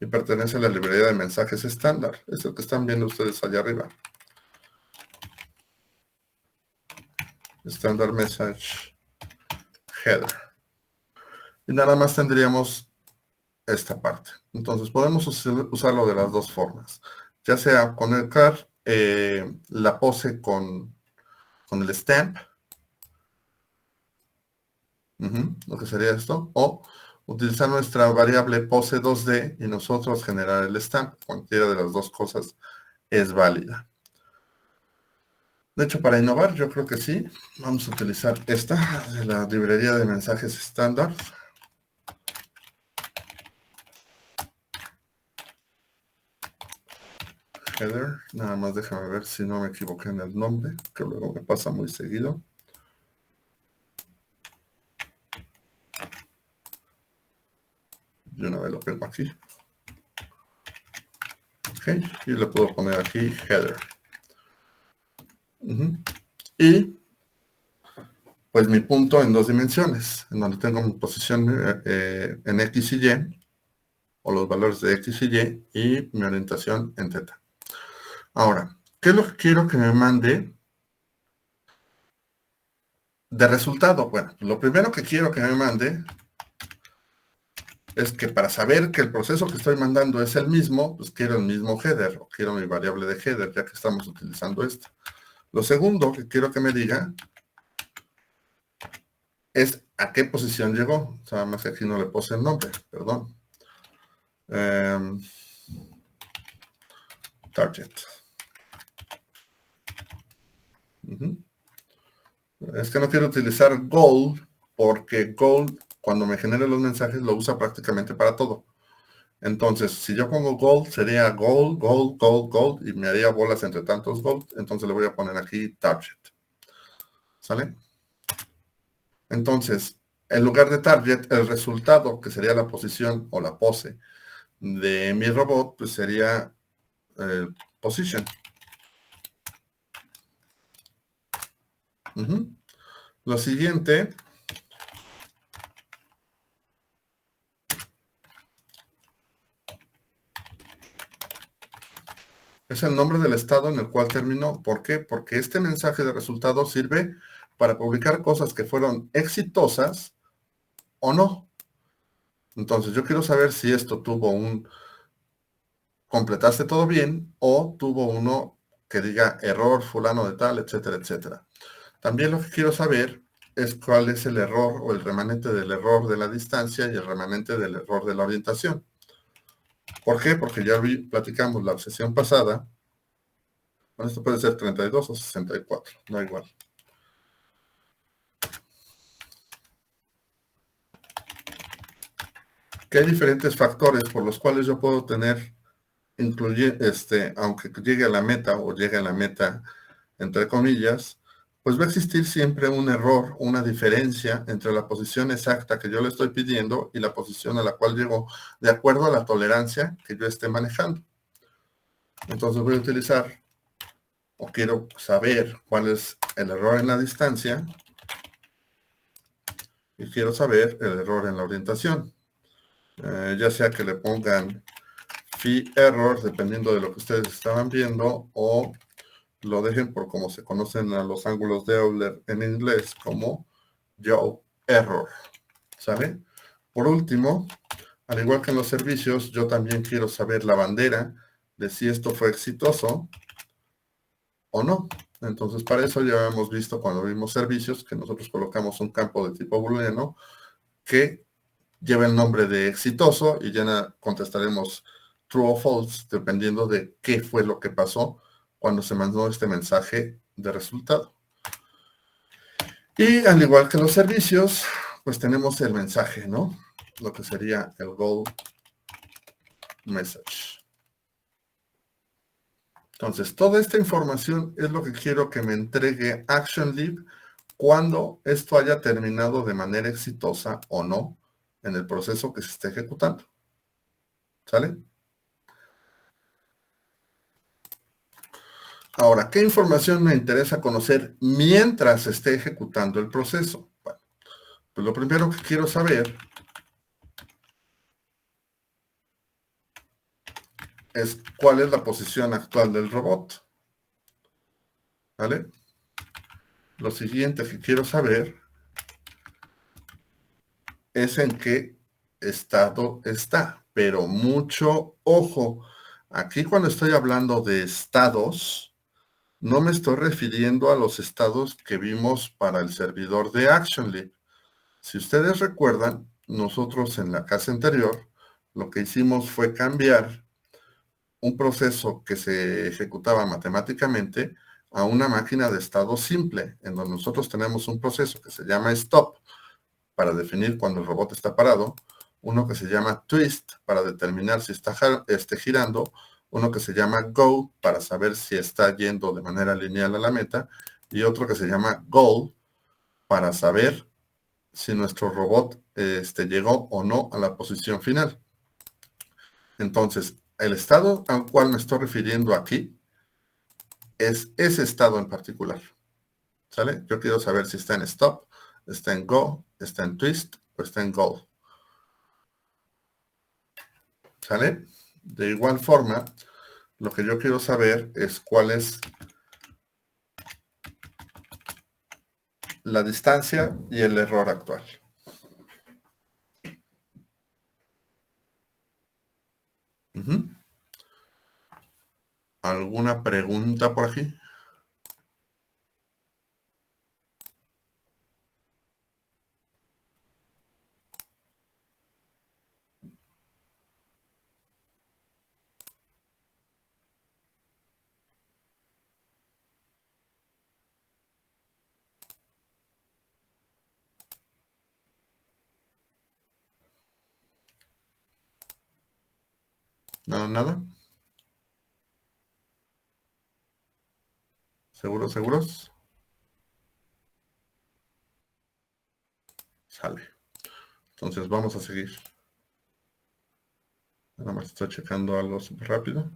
Y pertenece a la librería de mensajes estándar. Es el que están viendo ustedes allá arriba. Standard Message Header. Y nada más tendríamos esta parte. Entonces podemos usarlo de las dos formas. Ya sea conectar la pose con el stamp, lo que sería esto, o utilizar nuestra variable pose 2D y nosotros generar el stamp. Cualquiera de las dos cosas es válida. De hecho, para innovar, yo creo que sí. Vamos a utilizar esta de la librería de mensajes estándar. Header. Nada más déjame ver si no me equivoqué en el nombre, que luego me pasa muy seguido. Yo una vez lo pego aquí. Ok, y le puedo poner aquí header. Y pues mi punto en 2 dimensiones, en donde tengo mi posición en X y Y, o los valores de X y Y mi orientación en Z. Ahora, ¿qué es lo que quiero que me mande de resultado? Bueno, lo primero que quiero que me mande es que para saber que el proceso que estoy mandando es el mismo, pues quiero el mismo header, o quiero mi variable de header, ya que estamos utilizando esto. Lo segundo que quiero que me diga es a qué posición llegó. O sea, más que aquí no le puse el nombre, perdón. Target. Es que no quiero utilizar goal, porque goal, cuando me genere los mensajes, lo usa prácticamente para todo. Entonces, si yo pongo gold, sería gold, gold, gold, gold, y me haría bolas entre tantos gold. Entonces le voy a poner aquí target. ¿Sale? Entonces, en lugar de target, el resultado, que sería la posición o la pose de mi robot, pues sería position. Lo siguiente es el nombre del estado en el cual terminó. ¿Por qué? Porque este mensaje de resultado sirve para publicar cosas que fueron exitosas o no. Entonces, yo quiero saber si esto tuvo un completaste todo bien o tuvo uno que diga error fulano de tal, etcétera, etcétera. También lo que quiero saber es cuál es el error o el remanente del error de la distancia y el remanente del error de la orientación. ¿Por qué? Porque ya platicamos la sesión pasada. Bueno, esto puede ser 32 o 64, da igual. Que hay diferentes factores por los cuales yo puedo tener, aunque llegue a la meta o llegue a la meta, entre comillas, pues va a existir siempre un error, una diferencia entre la posición exacta que yo le estoy pidiendo y la posición a la cual llego de acuerdo a la tolerancia que yo esté manejando. Entonces voy a utilizar, o quiero saber cuál es el error en la distancia y quiero saber el error en la orientación. Ya sea que le pongan phi error, dependiendo de lo que ustedes estaban viendo, o lo dejen por como se conocen a los ángulos de Euler en inglés, como yaw error, ¿sale? Por último, al igual que en los servicios, yo también quiero saber la bandera de si esto fue exitoso o no. Entonces, para eso ya hemos visto cuando vimos servicios que nosotros colocamos un campo de tipo booleano que lleva el nombre de exitoso y ya contestaremos true o false dependiendo de qué fue lo que pasó cuando se mandó este mensaje de resultado. Y al igual que los servicios, pues tenemos el mensaje, ¿no? Lo que sería el goal message. Entonces, toda esta información es lo que quiero que me entregue ActionLib cuando esto haya terminado de manera exitosa o no en el proceso que se esté ejecutando. ¿Sale? Ahora, ¿qué información me interesa conocer mientras esté ejecutando el proceso? Bueno, pues lo primero que quiero saber es cuál es la posición actual del robot. ¿Vale? Lo siguiente que quiero saber es en qué estado está. Pero mucho ojo, aquí cuando estoy hablando de estados, no me estoy refiriendo a los estados que vimos para el servidor de ActionLib. Si ustedes recuerdan, nosotros en la clase anterior, lo que hicimos fue cambiar un proceso que se ejecutaba matemáticamente a una máquina de estado simple, en donde nosotros tenemos un proceso que se llama stop, para definir cuando el robot está parado, uno que se llama twist, para determinar si está girando, uno que se llama go, para saber si está yendo de manera lineal a la meta, y otro que se llama goal, para saber si nuestro robot llegó o no a la posición final. Entonces, el estado al cual me estoy refiriendo aquí es ese estado en particular. ¿Sale? Yo quiero saber si está en stop, está en go, está en twist o está en goal. ¿Sale? De igual forma, lo que yo quiero saber es cuál es la distancia y el error actual. ¿Alguna pregunta por aquí? No, nada. ¿Seguros, seguros? Sale. Entonces vamos a seguir. Nada más estoy checando algo súper rápido.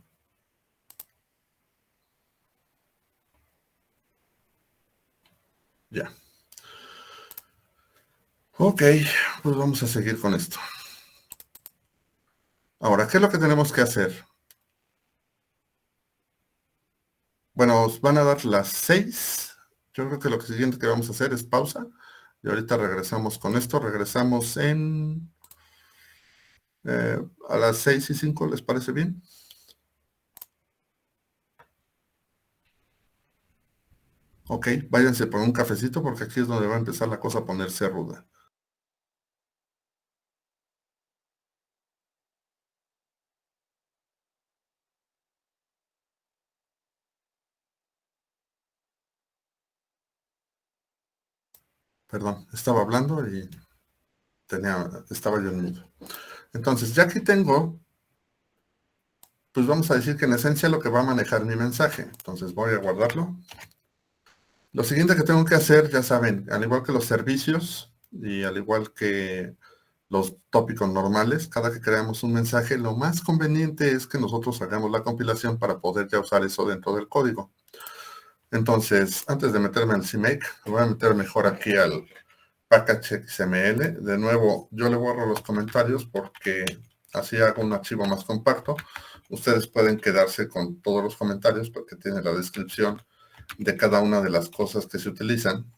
Ya. Ok, pues vamos a seguir con esto. Ahora, ¿qué es lo que tenemos que hacer? Bueno, os van a dar las 6. Yo creo que lo siguiente que vamos a hacer es pausa. Y ahorita regresamos con esto. Regresamos a las 6:05, ¿les parece bien? Ok, váyanse por un cafecito porque aquí es donde va a empezar la cosa a ponerse ruda. Perdón, estaba hablando y estaba yo en mudo. Entonces, ya aquí tengo, pues vamos a decir que en esencia lo que va a manejar mi mensaje. Entonces voy a guardarlo. Lo siguiente que tengo que hacer, ya saben, al igual que los servicios y al igual que los tópicos normales, cada que creamos un mensaje, lo más conveniente es que nosotros hagamos la compilación para poder ya usar eso dentro del código. Entonces, antes de meterme al CMake, me voy a meter mejor aquí al package XML. De nuevo, yo le borro los comentarios porque así hago un archivo más compacto. Ustedes pueden quedarse con todos los comentarios porque tiene la descripción de cada una de las cosas que se utilizan.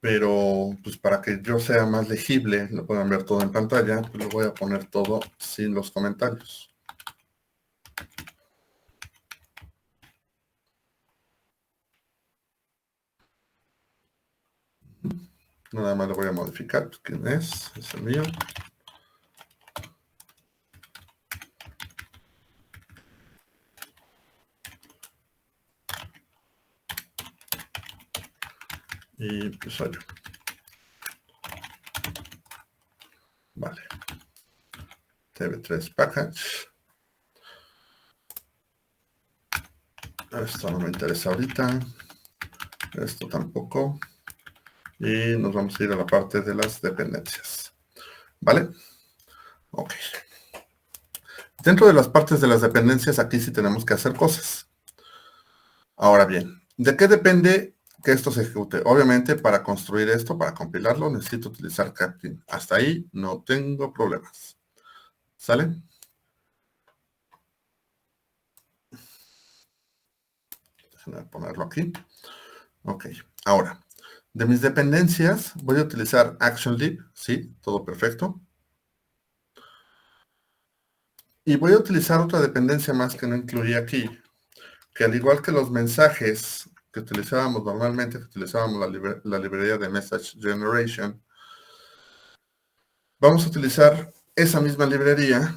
Pero pues para que yo sea más legible, lo puedan ver todo en pantalla, pues lo voy a poner todo sin los comentarios. Nada más lo voy a modificar. ¿Quién es? Es el mío. Y pues soy yo. Vale. TV3 Package. Esto no me interesa ahorita. Esto tampoco. Y nos vamos a ir a la parte de las dependencias. ¿Vale? Ok. Dentro de las partes de las dependencias, aquí sí tenemos que hacer cosas. Ahora bien, ¿de qué depende que esto se ejecute? Obviamente, para construir esto, para compilarlo, necesito utilizar Captain. Hasta ahí no tengo problemas. ¿Sale? Déjenme ponerlo aquí. Ok. Ahora, de mis dependencias, voy a utilizar ActionLib. Sí, todo perfecto. Y voy a utilizar otra dependencia más que no incluí aquí, que al igual que los mensajes que utilizábamos normalmente, que utilizábamos la librería de Message Generation, vamos a utilizar esa misma librería,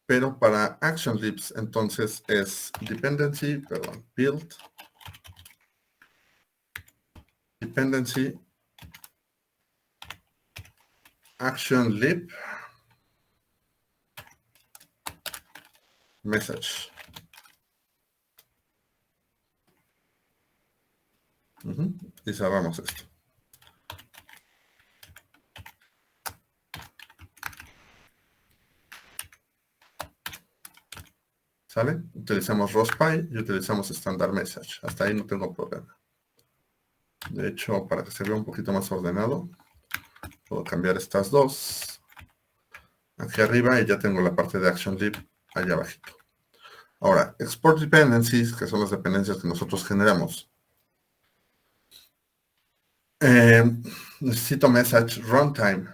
pero para ActionLibs. Entonces es build, dependency, ActionLib, message. Y cerramos esto. ¿Sale? Utilizamos ROSPy y utilizamos Standard Message. Hasta ahí no tengo problema. De hecho, para que se vea un poquito más ordenado, puedo cambiar estas dos aquí arriba y ya tengo la parte de ActionLib allá abajito. Ahora, Export Dependencies, que son las dependencias que nosotros generamos. Necesito Message Runtime.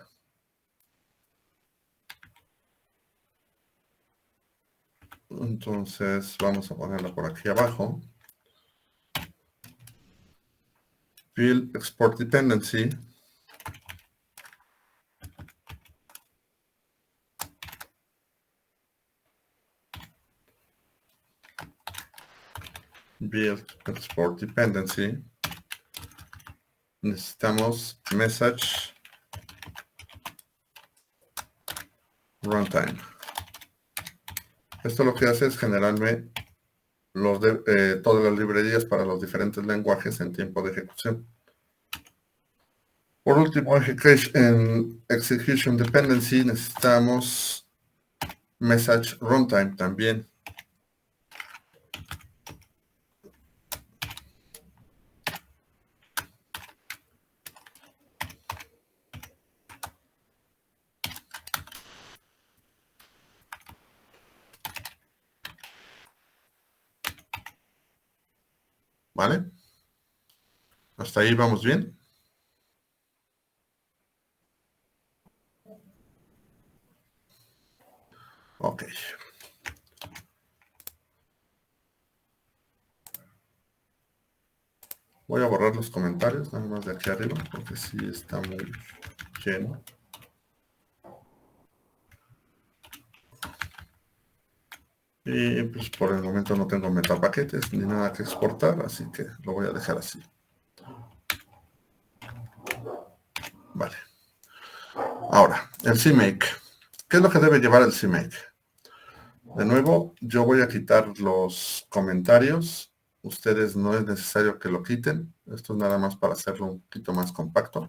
Entonces, vamos a ponerla por aquí abajo. Build Export Dependency. Build Export Dependency. Necesitamos Message Runtime. Esto lo que hace es generarme todas las librerías para los diferentes lenguajes en tiempo de ejecución. Por último, en Execution Dependency necesitamos Message Runtime también. ¿Vale? ¿Hasta ahí vamos bien? Ok. Voy a borrar los comentarios, nada más de aquí arriba, porque sí está muy lleno. Y pues por el momento no tengo metapaquetes ni nada que exportar, así que lo voy a dejar así. Vale. Ahora, el CMake. ¿Qué es lo que debe llevar el CMake? De nuevo, yo voy a quitar los comentarios. Ustedes no es necesario que lo quiten. Esto es nada más para hacerlo un poquito más compacto.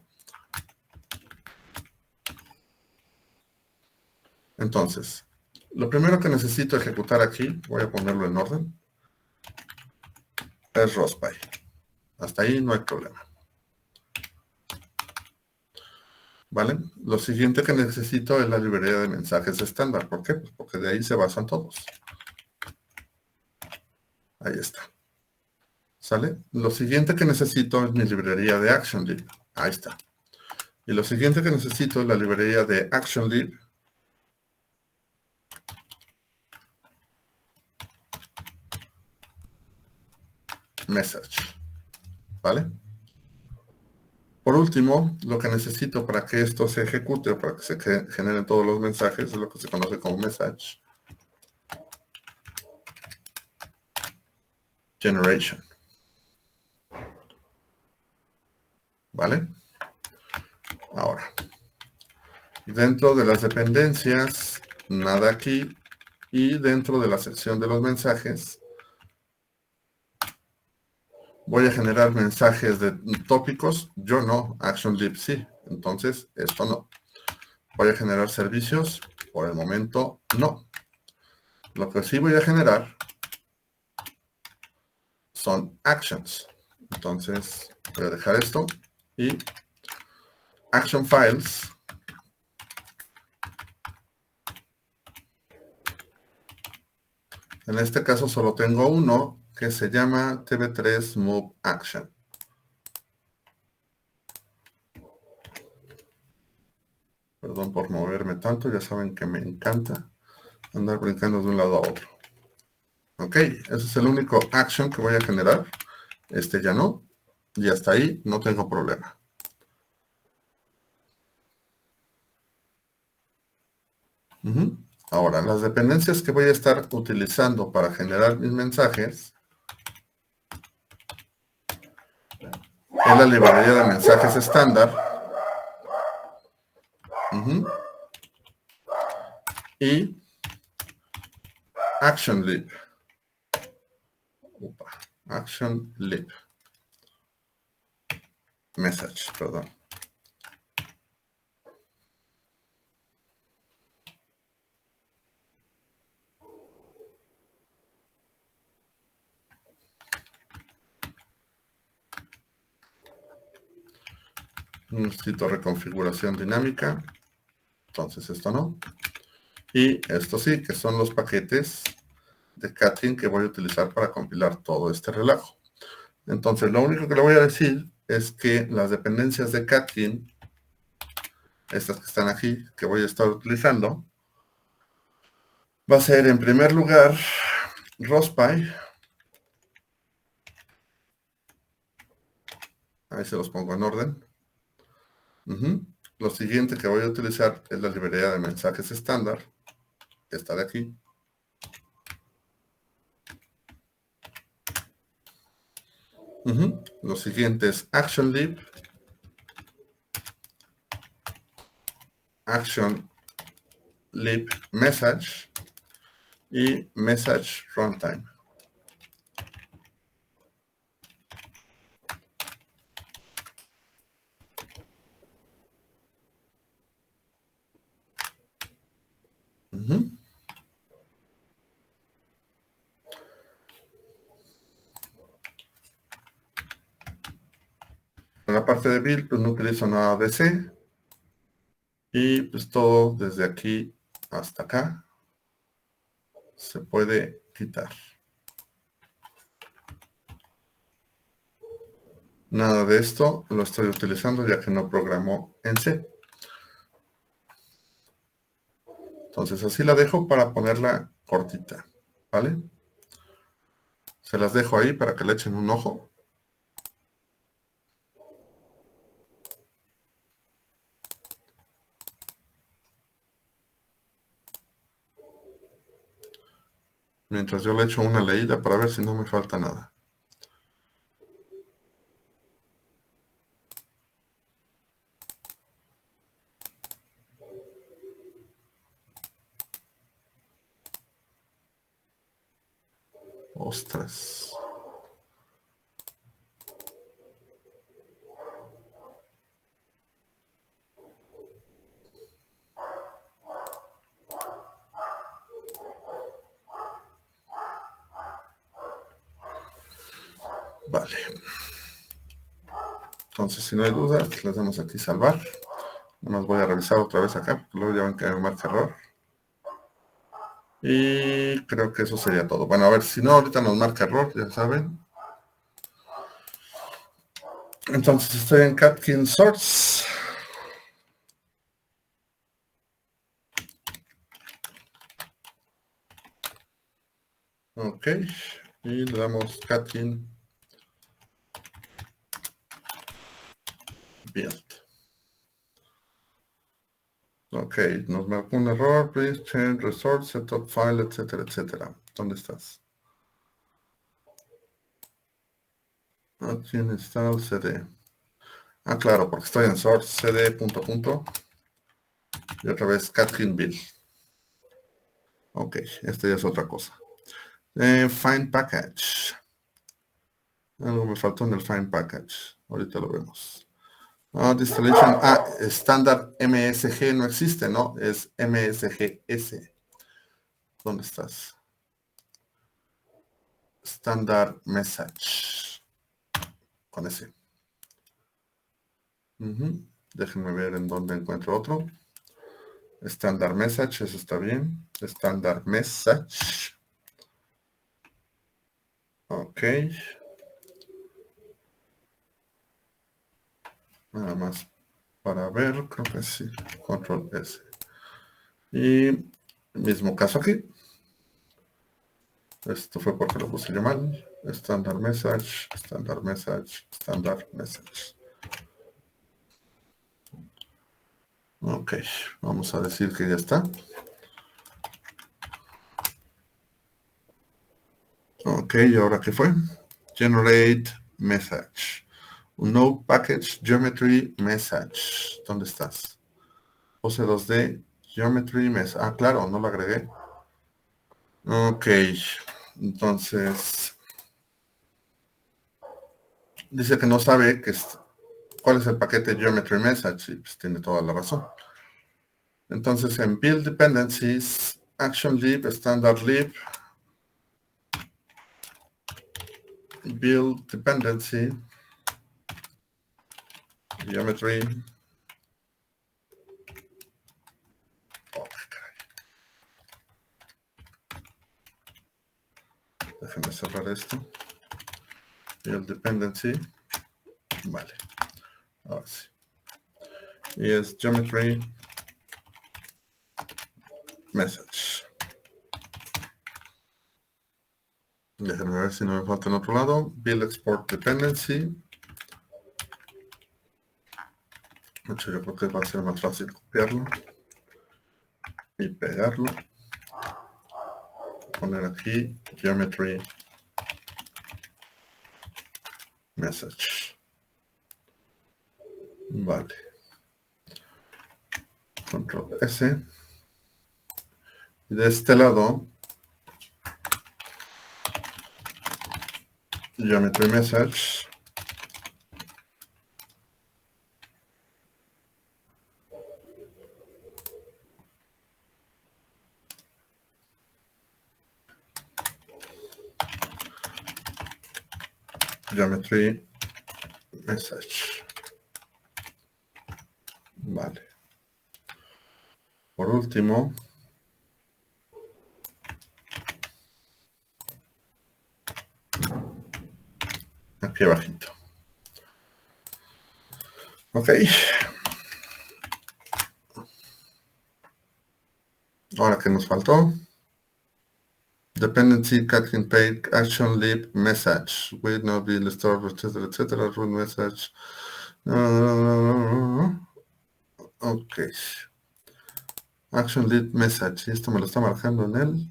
Entonces, lo primero que necesito ejecutar aquí, voy a ponerlo en orden, es ROSPY. Hasta ahí no hay problema. ¿Vale? Lo siguiente que necesito es la librería de mensajes estándar. ¿Por qué? Pues porque de ahí se basan todos. Ahí está. ¿Sale? Lo siguiente que necesito es mi librería de ActionLib. Ahí está. Y lo siguiente que necesito es la librería de ActionLib Message. ¿Vale? Por último, lo que necesito para que esto se ejecute o para que se generen todos los mensajes es lo que se conoce como Message Generation. ¿Vale? Ahora, dentro de las dependencias, nada aquí. Y dentro de la sección de los mensajes, voy a generar mensajes de tópicos. Yo no, ActionLib sí. Entonces, esto no. Voy a generar servicios. Por el momento, no. Lo que sí voy a generar son actions. Entonces, voy a dejar esto. Y action files. En este caso solo tengo uno que se llama TV3 Move Action. Perdón por moverme tanto, ya saben que me encanta andar brincando de un lado a otro. Ok, ese es el único action que voy a generar. Este ya no. Y hasta ahí no tengo problema. Ahora, las dependencias que voy a estar utilizando para generar mis mensajes es la librería de mensajes estándar. Y ActionLib. ActionLib. Message, perdón. Necesito reconfiguración dinámica. Entonces esto no. Y esto sí, que son los paquetes de Katin que voy a utilizar para compilar todo este relajo. Entonces lo único que le voy a decir es que las dependencias de Katin, estas que están aquí, que voy a estar utilizando, va a ser en primer lugar ROSPY. Ahí se los pongo en orden. Lo siguiente que voy a utilizar es la librería de mensajes estándar, que está de aquí. Lo siguiente es ActionLib, ActionLib Message y Message Runtime. En la parte de build, pues no utilizo nada de C. Y pues todo desde aquí hasta acá se puede quitar. Nada de esto lo estoy utilizando ya que no programo en C. Entonces así la dejo para ponerla cortita, ¿vale? Se las dejo ahí para que le echen un ojo. Mientras yo le echo una leída para ver si no me falta nada. Ostras. Vale. Entonces, si no hay dudas, les damos aquí salvar. Nomás voy a revisar otra vez acá, porque luego ya ven que me marca error. Y creo que eso sería todo. Bueno, a ver, si no, ahorita nos marca error, ya saben. Entonces estoy en Catkin Source. Ok. Y le damos Catkin Build. Ok, nos marcó un error, please change resource, setup file, etcétera, etcétera. ¿Dónde estás? Catkin install cd. Ah, claro, porque estoy en source cd punto punto. Y otra vez Catkin Build. Ok, esta ya es otra cosa. Find package. Algo me faltó en el find package. Ahorita lo vemos. Distillation. Estándar MSG no existe, ¿no? Es MSGS. ¿Dónde estás? Standard Message. Con ese. Déjenme ver en dónde encuentro otro. Standard Message, eso está bien. Standard Message. Ok. Nada más para ver, creo que sí. Control S. Y mismo caso aquí. Esto fue porque lo puse yo mal. Standard Message, Standard Message, Standard Message. Ok, vamos a decir que ya está. Ok, ¿y ahora qué fue? Generate Message. No Package Geometry Message. ¿Dónde estás? Pose 2D Geometry Message. Ah, claro, no lo agregué. Ok, entonces dice que no sabe cuál es el paquete Geometry Message y pues tiene toda la razón. Entonces en Build Dependencies, Action Lib, Standard Lib, Build Dependency, Geometry. Oh, déjenme cerrar esto. Build Dependency. Vale. Ahora sí. Y es Geometry Message. Déjenme ver si no me falta en otro lado. Build Export Dependency. De hecho, yo creo que va a ser más fácil copiarlo y pegarlo. Poner aquí Geometry Message. Vale. Control S. Y de este lado, Geometry Message. Geometry Message. Vale. Por último, aquí abajito. Ok. Ahora que nos faltó. Dependency, Catkin Page, Action Lib, Message. Will not be restored, etcétera, etcétera. Root Message. Ok. Action Lead Message. Y esto me lo está marcando en él.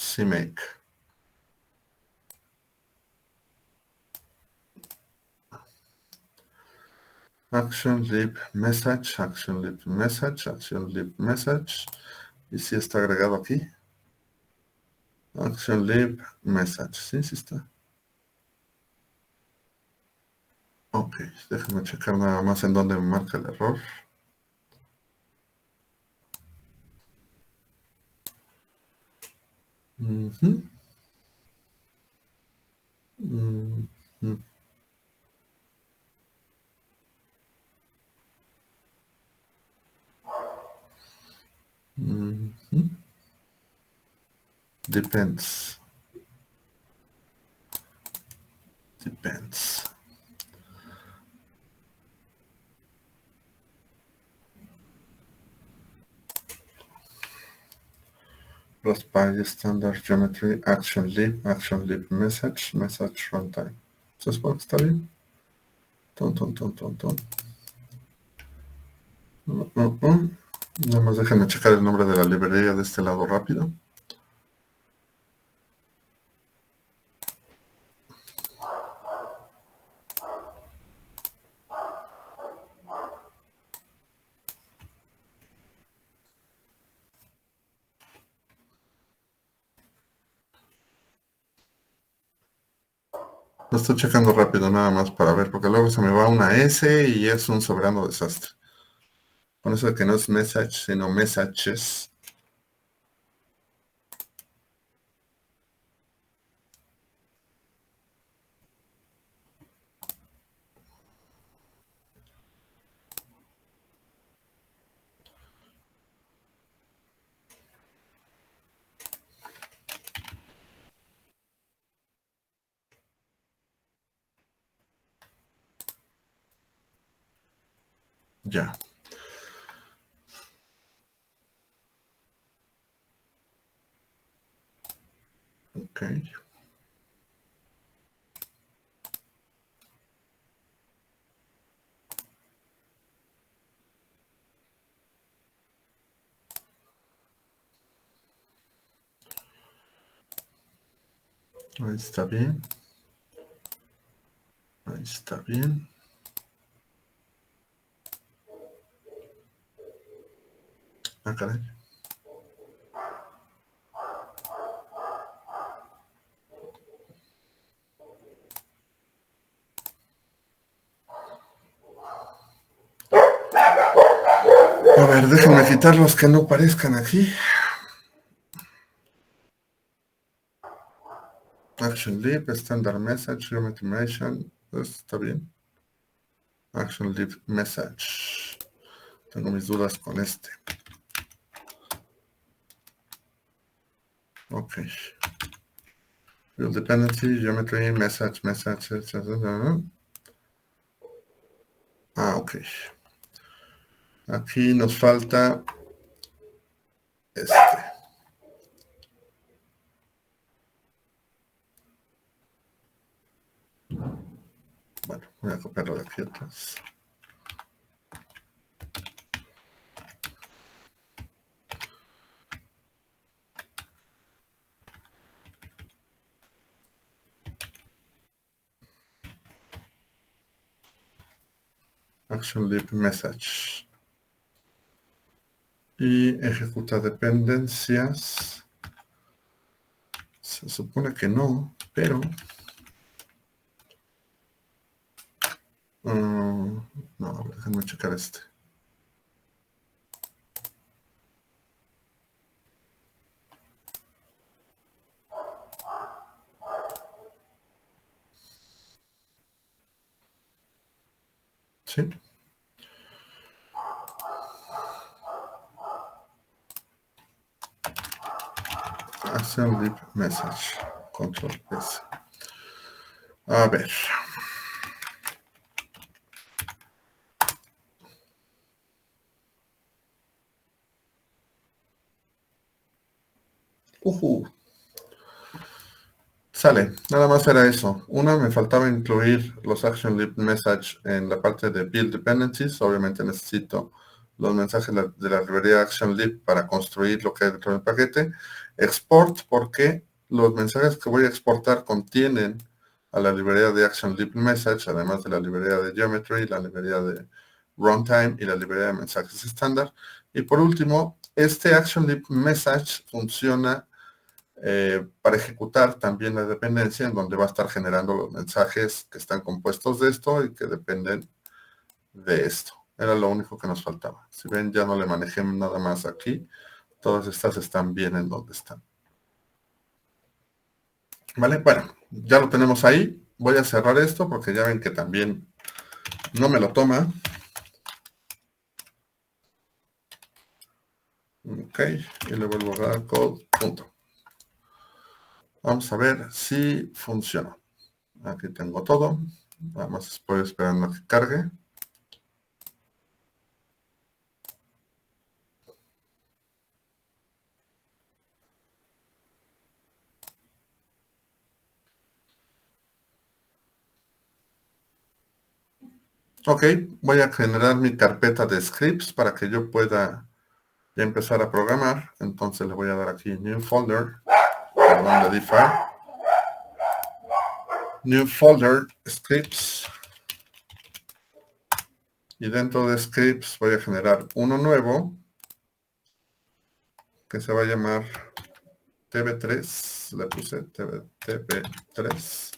CMake. Action lib message, action lib message, action lib message. Y si está agregado aquí. Action lib message. Sí está. Ok, déjame checar nada más en dónde me marca el error. Uh-huh. Uh-huh. Uh-huh. Depends. Depends. Raspberry Standard Geometry, Action Lib Message, Message Runtime. ¿Se supone que está bien? Nada más déjenme checar el nombre de la librería de este lado rápido. Lo estoy checando rápido nada más para ver, porque luego se me va una S y es un soberano desastre. Con eso de que no es message, sino messages. Ya. Ok. Ahí está bien. Ahí está bien. Ah, caray. A ver, déjenme quitar los que no parezcan aquí. Action Lib, Standard Message, Geometry Mention. Está bien. Action Lib Message. Tengo mis dudas con este. Ok. Build Dependency, Geometry, Message, etc. Ah, ok. Aquí nos falta este. Bueno, voy a copiarlo de aquí atrás. Action Lib Message. Y ejecuta dependencias. Se supone que no, pero... no, déjenme checar este. ¿Sí? Action Lib Message. Control S. A ver. Sale, nada más era eso. Una, me faltaba incluir los Action Lib Message en la parte de Build Dependencies. Obviamente necesito los mensajes de la librería ActionLib para construir lo que hay dentro del paquete. Export, porque los mensajes que voy a exportar contienen a la librería de ActionLib Message, además de la librería de Geometry, la librería de Runtime y la librería de mensajes estándar. Y por último, este ActionLib Message funciona para ejecutar también la dependencia en donde va a estar generando los mensajes que están compuestos de esto y que dependen de esto. Era lo único que nos faltaba. Si ven, ya no le manejé nada más aquí. Todas estas están bien en donde están. ¿Vale? Bueno, ya lo tenemos ahí. Voy a cerrar esto porque ya ven que también no me lo toma. Ok, y le vuelvo a dar code, punto. Vamos a ver si funciona. Aquí tengo todo. Nada más estoy esperando a que cargue. Ok, voy a generar mi carpeta de scripts para que yo pueda ya empezar a programar. Entonces le voy a dar aquí New Folder, perdón, le di File. New Folder, Scripts. Y dentro de Scripts voy a generar uno nuevo que se va a llamar TB3. Le puse TB3.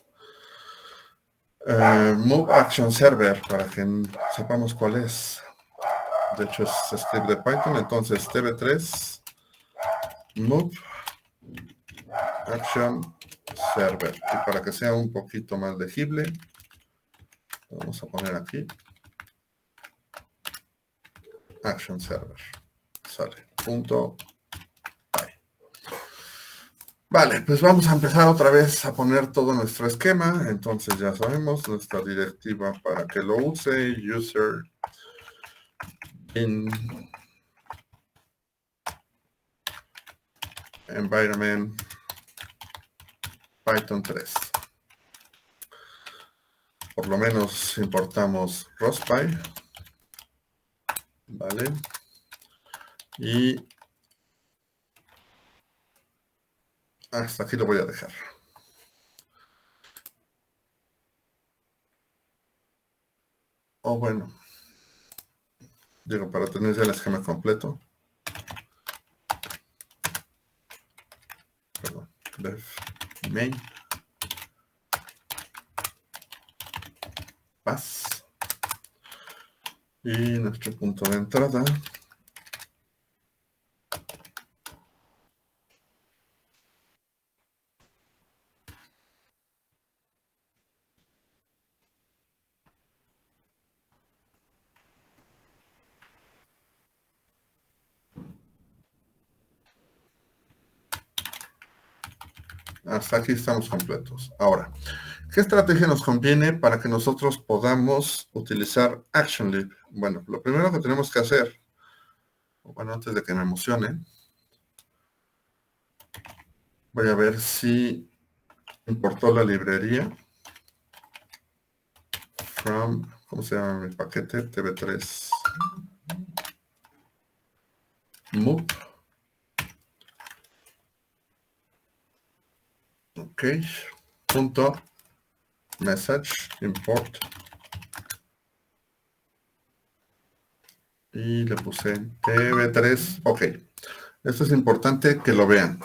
Move Action Server para que sepamos cuál es. De hecho es script de Python, entonces TB3 Move Action Server. Y para que sea un poquito más legible, vamos a poner aquí Action Server. Sale. Punto. Vale, pues vamos a empezar otra vez a poner todo nuestro esquema. Entonces ya sabemos nuestra directiva para que lo use. User in environment Python 3. Por lo menos importamos ROSPy. Vale. Y hasta aquí lo voy a dejar. O bueno, digo, para tener ya el esquema completo. Perdón, def main pass. Y nuestro punto de entrada. Hasta aquí estamos completos. Ahora, ¿qué estrategia nos conviene para que nosotros podamos utilizar ActionLib? Bueno, lo primero que tenemos que hacer, bueno, antes de que me emocione, voy a ver si importó la librería from, ¿cómo se llama mi paquete? TB3 move. Ok, punto message import. Y le puse TB3. Ok, esto es importante que lo vean.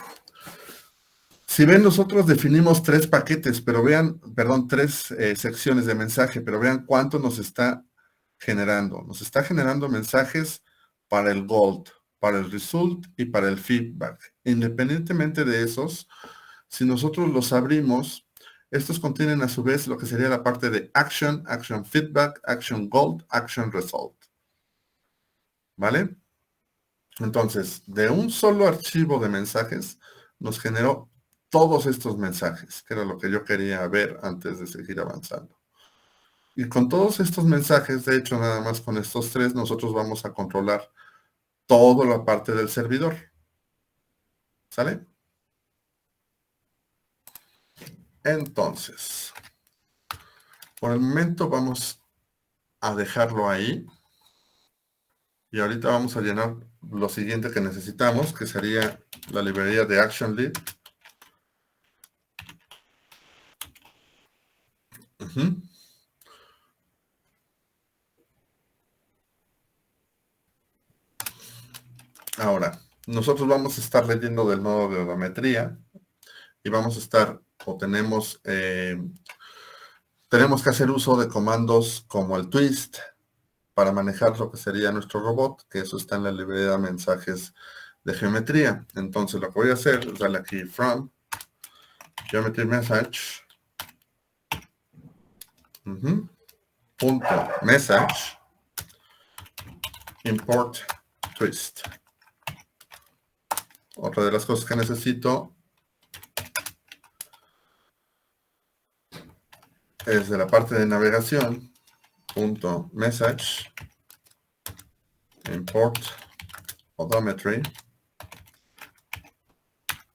Si ven, nosotros definimos tres paquetes, pero vean, perdón, tres secciones de mensaje, pero vean cuánto nos está generando. Nos está generando mensajes para el gold, para el result y para el feedback. Independientemente de esos, si nosotros los abrimos, estos contienen a su vez lo que sería la parte de action, action feedback, action gold, action result. ¿Vale? Entonces, de un solo archivo de mensajes, nos generó todos estos mensajes, que era lo que yo quería ver antes de seguir avanzando. Y con todos estos mensajes, de hecho, nada más con estos tres, nosotros vamos a controlar toda la parte del servidor. ¿Sale? Entonces, por el momento vamos a dejarlo ahí. Y ahorita vamos a llenar lo siguiente que necesitamos, que sería la librería de Action Lead. Ahora, nosotros vamos a estar leyendo del nodo de odometría y vamos a estar, o tenemos que hacer uso de comandos como el twist para manejar lo que sería nuestro robot, que eso está en la librería de mensajes de geometría. Entonces lo que voy a hacer es darle aquí from geometry message punto message import twist. Otra de las cosas que necesito es de la parte de navegación punto message import odometry.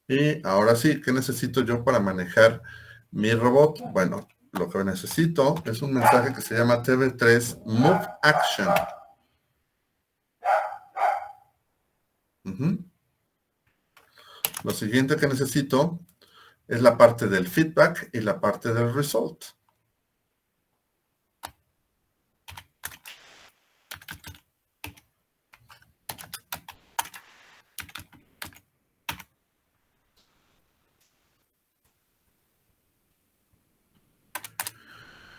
Y ahora sí, ¿qué necesito yo para manejar mi robot? Bueno, lo que necesito es un mensaje que se llama TV3 Move Action. Lo siguiente que necesito es la parte del feedback y la parte del result.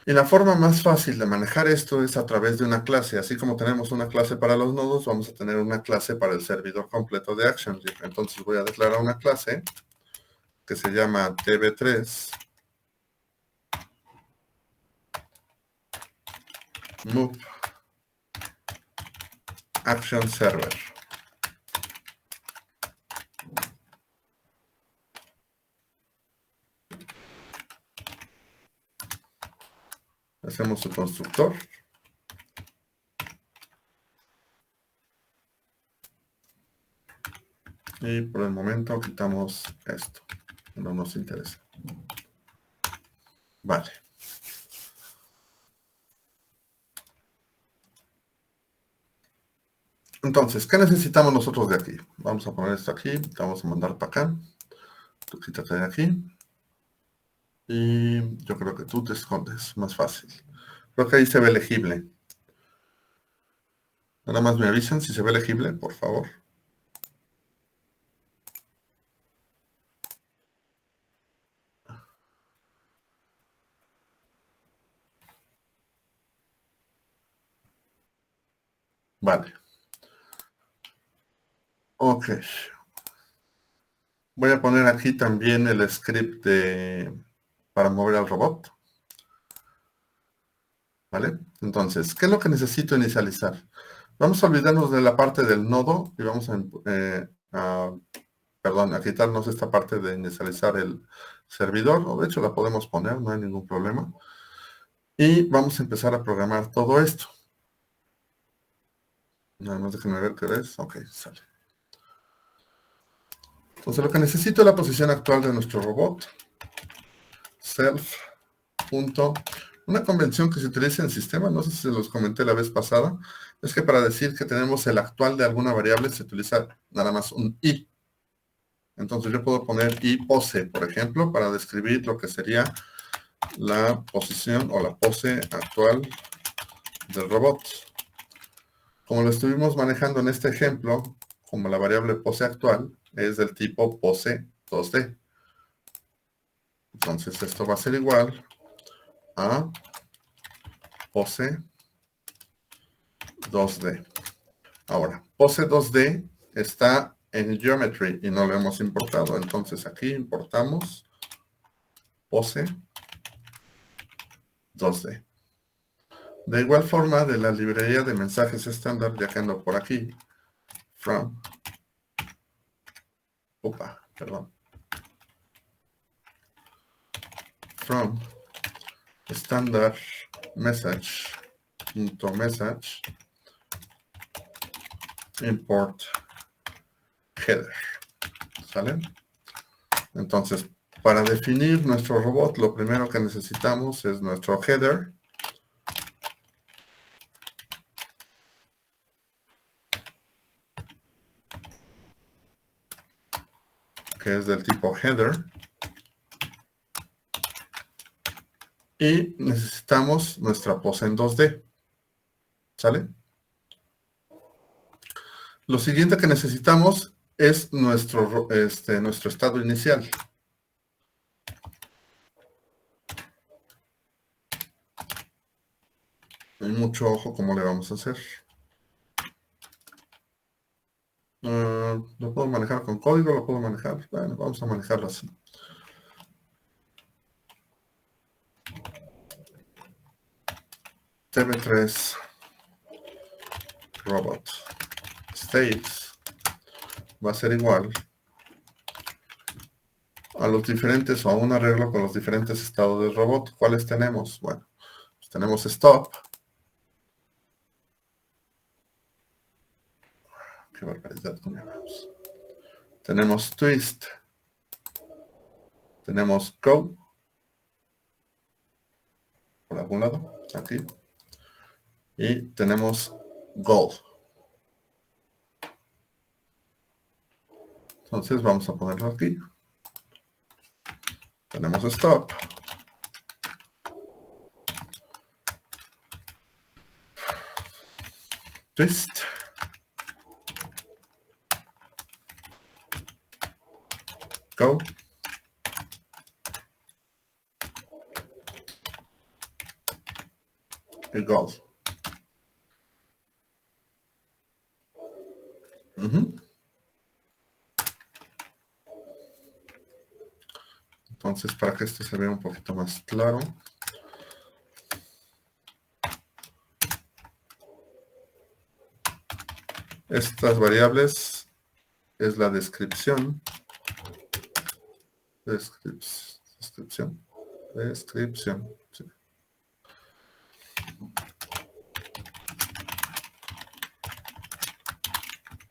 Y la forma más fácil de manejar esto es a través de una clase. Así como tenemos una clase para los nodos, vamos a tener una clase para el servidor completo de ActionLead. Entonces voy a declarar una clase que se llama TV3 Move Action Server. Hacemos su constructor. Y por el momento quitamos esto. No nos interesa. Vale. Entonces, ¿qué necesitamos nosotros de aquí? Vamos a poner esto aquí. Vamos a mandar para acá. Tú quítate de aquí. Y yo creo que tú te escondes. Más fácil. Creo que ahí se ve legible. Nada más me avisan si se ve legible, por favor. Vale. Ok. Voy a poner aquí también el script para mover al robot. ¿Vale? Entonces, ¿qué es lo que necesito inicializar? Vamos a olvidarnos de la parte del nodo y vamos a quitarnos esta parte de inicializar el servidor, o de hecho la podemos poner, no hay ningún problema. Y vamos a empezar a programar todo esto. Nada más déjenme ver qué es. Ok, sale. Entonces lo que necesito es la posición actual de nuestro robot. Self. Una convención que se utiliza en sistema, no sé si se los comenté la vez pasada, es que para decir que tenemos el actual de alguna variable se utiliza nada más un i. Entonces yo puedo poner i pose, por ejemplo, para describir lo que sería la posición o la pose actual del robot. Como lo estuvimos manejando en este ejemplo, como la variable pose actual es del tipo pose 2D. Entonces esto va a ser igual a pose 2D. Ahora, pose 2D está en Geometry y no lo hemos importado. Entonces aquí importamos pose 2D. De igual forma, de la librería de mensajes estándar, ya que ando por aquí, from standard message import header. ¿Sale? Entonces, para definir nuestro robot, lo primero que necesitamos es nuestro header. que es del tipo header. Y necesitamos nuestra pose en 2D. ¿Sale? Lo siguiente que necesitamos es nuestro estado inicial. Hay mucho ojo cómo le vamos a hacer. ¿Lo puedo manejar con código? ¿Lo puedo manejar? Bueno, vamos a manejarlo así. tb3 robot states va a ser igual a los diferentes o a un arreglo con los diferentes estados del robot. ¿Cuáles tenemos? Bueno, pues tenemos stop. Qué barbaridad con el mouse. Tenemos twist. Tenemos go. Por algún lado, aquí. Y tenemos goal. Entonces vamos a ponerlo aquí. Tenemos stop. Twist. Go. Y goal. Entonces, para que esto se vea un poquito más claro, estas variables es la descripción. Descripción. Sí.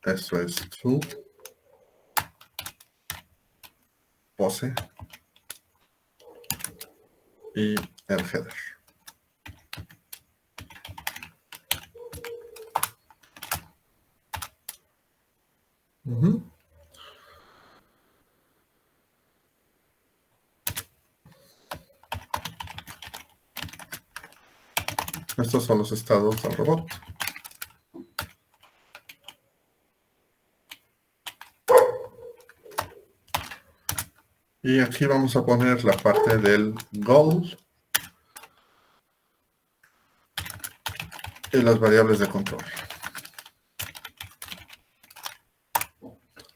Eso es true. Pose. Y el header. Estos son los estados del robot. Y aquí vamos a poner la parte del goal y las variables de control.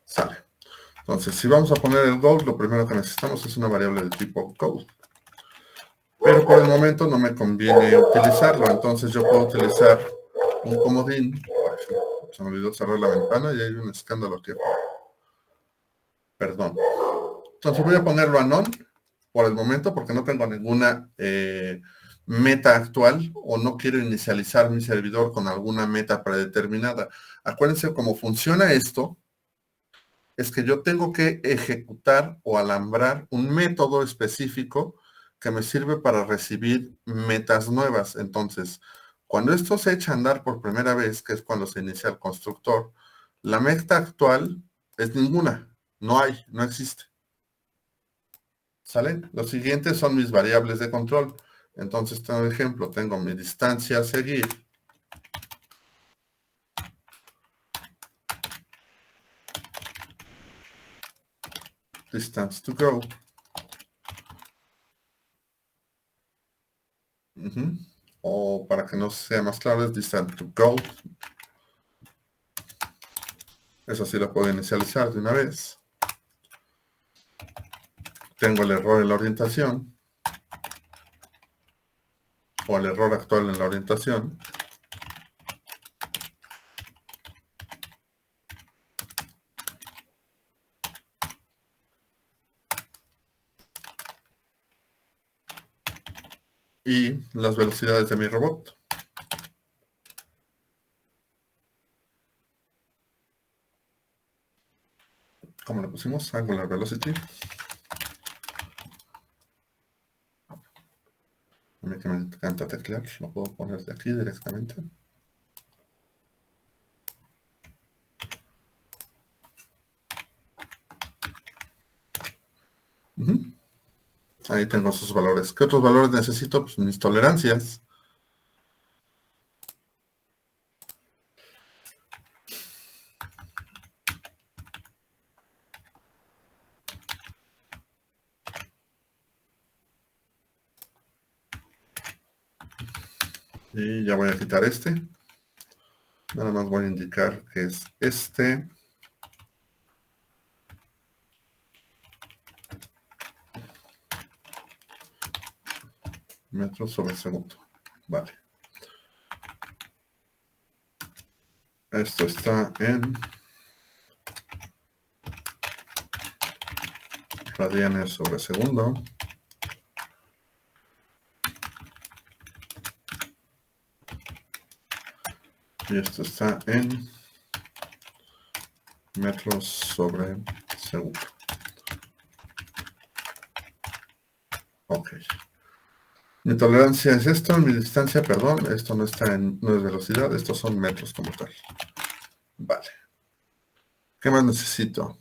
Sale. Entonces, si vamos a poner el goal, lo primero que necesitamos es una variable de tipo goal. Pero por el momento no me conviene utilizarlo, entonces yo puedo utilizar un comodín. Se me olvidó cerrar la ventana y hay un escándalo aquí. Perdón. Entonces voy a ponerlo a none por el momento porque no tengo ninguna meta actual o no quiero inicializar mi servidor con alguna meta predeterminada. Acuérdense cómo funciona esto. Es que yo tengo que ejecutar o alambrar un método específico que me sirve para recibir metas nuevas. Entonces, cuando esto se echa a andar por primera vez, que es cuando se inicia el constructor, la meta actual es ninguna. No hay, no existe. ¿Sale? Los siguientes son mis variables de control. Entonces, por ejemplo, tengo mi distancia a seguir. Distance to go. O para que no sea más claro, es distance to go. Eso sí lo puedo inicializar de una vez. Tengo el error en la orientación. O el error actual en la orientación. Y las velocidades de mi robot. ¿Cómo le pusimos? Angular velocity. A mí que me encanta teclear, lo puedo poner de aquí directamente. Ahí tengo sus valores. ¿Qué otros valores necesito? Pues mis tolerancias. Y ya voy a quitar este. Nada más voy a indicar que es este. Metros sobre segundo. Vale. Esto está en radianes sobre segundo. Y esto está en metros sobre segundo. Ok. Mi tolerancia es esto, mi distancia, perdón, esto no está en, no es velocidad, estos son metros como tal. Vale. ¿Qué más necesito?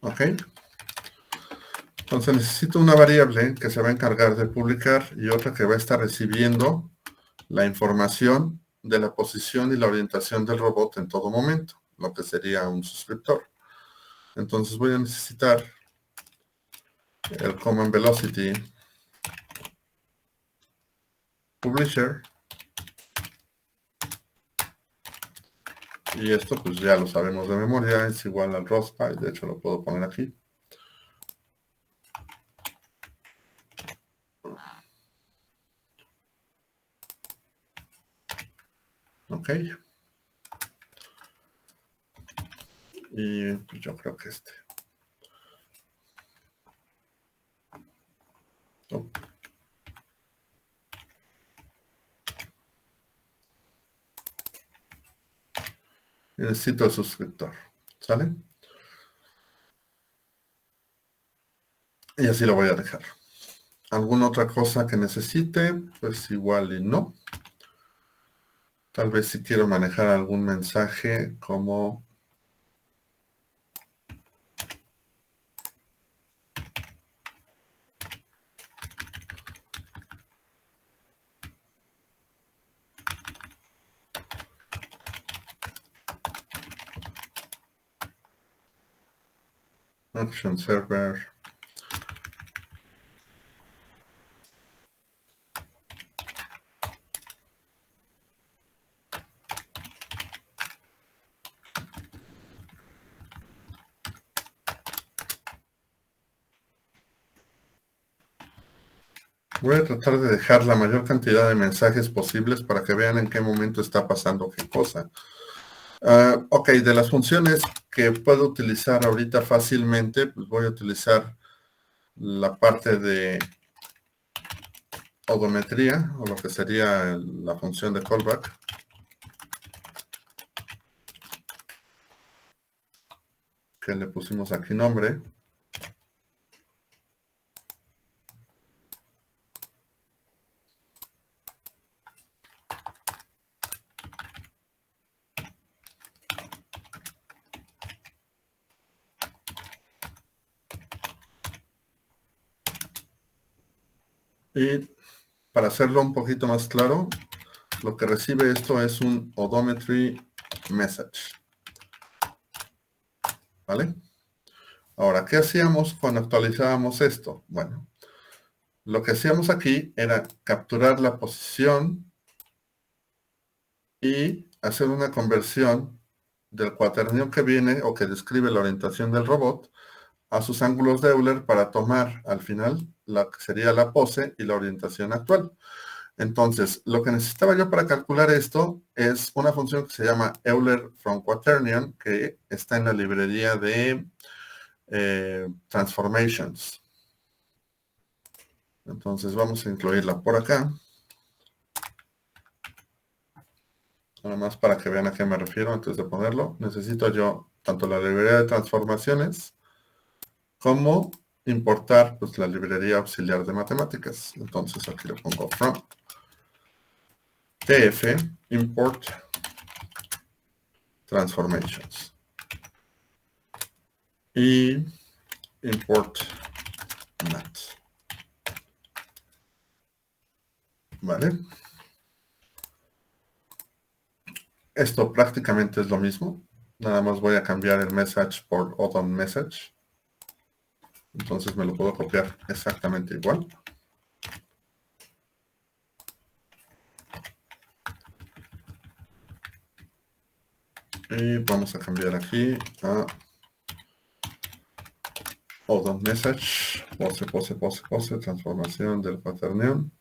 Ok. Entonces necesito una variable que se va a encargar de publicar y otra que va a estar recibiendo la información de la posición y la orientación del robot en todo momento, lo que sería un suscriptor. Entonces voy a necesitar el command velocity publisher. Y esto pues ya lo sabemos de memoria, es igual al ROSPy, de hecho lo puedo poner aquí. Ok. Y pues yo creo que este. Oh. Y necesito el suscriptor, ¿sale? Y así lo voy a dejar. ¿Alguna otra cosa que necesite? Pues igual y no. Tal vez si quiero manejar algún mensaje como action server. Voy a tratar de dejar la mayor cantidad de mensajes posibles para que vean en qué momento está pasando qué cosa. Ok, de las funciones que puedo utilizar ahorita fácilmente, pues voy a utilizar la parte de odometría, o lo que sería la función de callback. Que le pusimos aquí nombre. Y para hacerlo un poquito más claro, lo que recibe esto es un odometry message. ¿Vale? Ahora, ¿qué hacíamos cuando actualizábamos esto? Bueno, lo que hacíamos aquí era capturar la posición y hacer una conversión del cuaternio que viene o que describe la orientación del robot a sus ángulos de Euler para tomar al final la que sería la pose y la orientación actual. Entonces, lo que necesitaba yo para calcular esto es una función que se llama Euler from Quaternion, que está en la librería de Transformations. Entonces vamos a incluirla por acá. Nada más para que vean a qué me refiero antes de ponerlo. Necesito yo tanto la librería de transformaciones como importar pues la librería auxiliar de matemáticas. Entonces aquí le pongo from tf import transformations y import mat. ¿Vale? Esto prácticamente es lo mismo. Nada más voy a cambiar el message por ODON message. Entonces me lo puedo copiar exactamente igual. Y vamos a cambiar aquí a ODON message, pose, transformación del quaternion,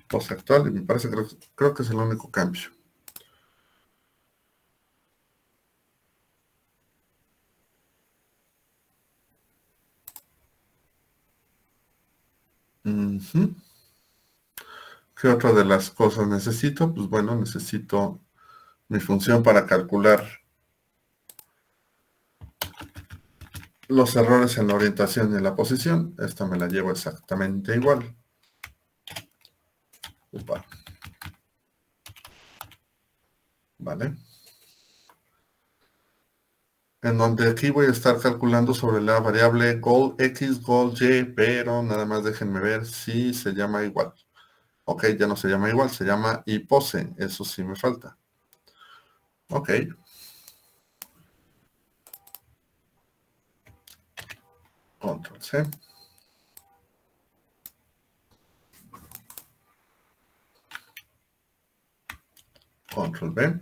pose actual, y me parece que creo que es el único cambio. ¿Qué otra de las cosas necesito? Pues bueno, necesito mi función para calcular los errores en la orientación y en la posición. Esta me la llevo exactamente igual. Upa. Vale. En donde aquí voy a estar calculando sobre la variable goal X, goal Y, pero nada más déjenme ver si se llama igual. Ok, ya no se llama igual, se llama ipose, eso sí me falta. Ok. Control C. Control B.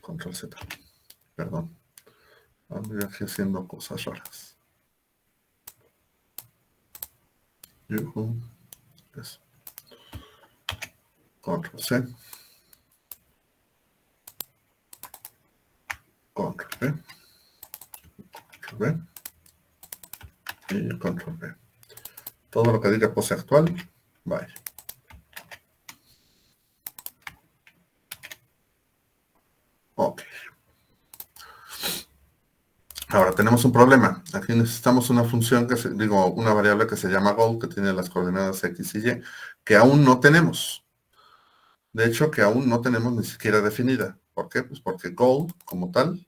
Control Z. Perdón. Ando aquí haciendo cosas raras. Yuhu. Eso. Control C. Control B. Control B. Y Control B. Todo lo que diga pose actual, vaya. Ok. Ahora tenemos un problema. Aquí necesitamos una función una variable que se llama goal, que tiene las coordenadas X y Y, que aún no tenemos. De hecho, que aún no tenemos ni siquiera definida. ¿Por qué? Pues porque goal, como tal,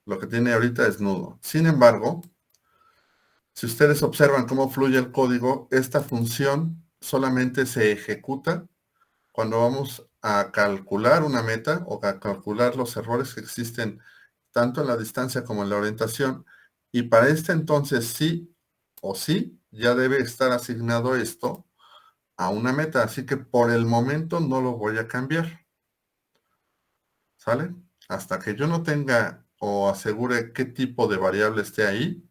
lo que tiene ahorita es nudo. Sin embargo, si ustedes observan cómo fluye el código, esta función solamente se ejecuta cuando vamos a calcular una meta o a calcular los errores que existen tanto en la distancia como en la orientación. Y para este entonces sí o sí ya debe estar asignado esto a una meta. Así que por el momento no lo voy a cambiar. ¿Sale? Hasta que yo no tenga o asegure qué tipo de variable esté ahí,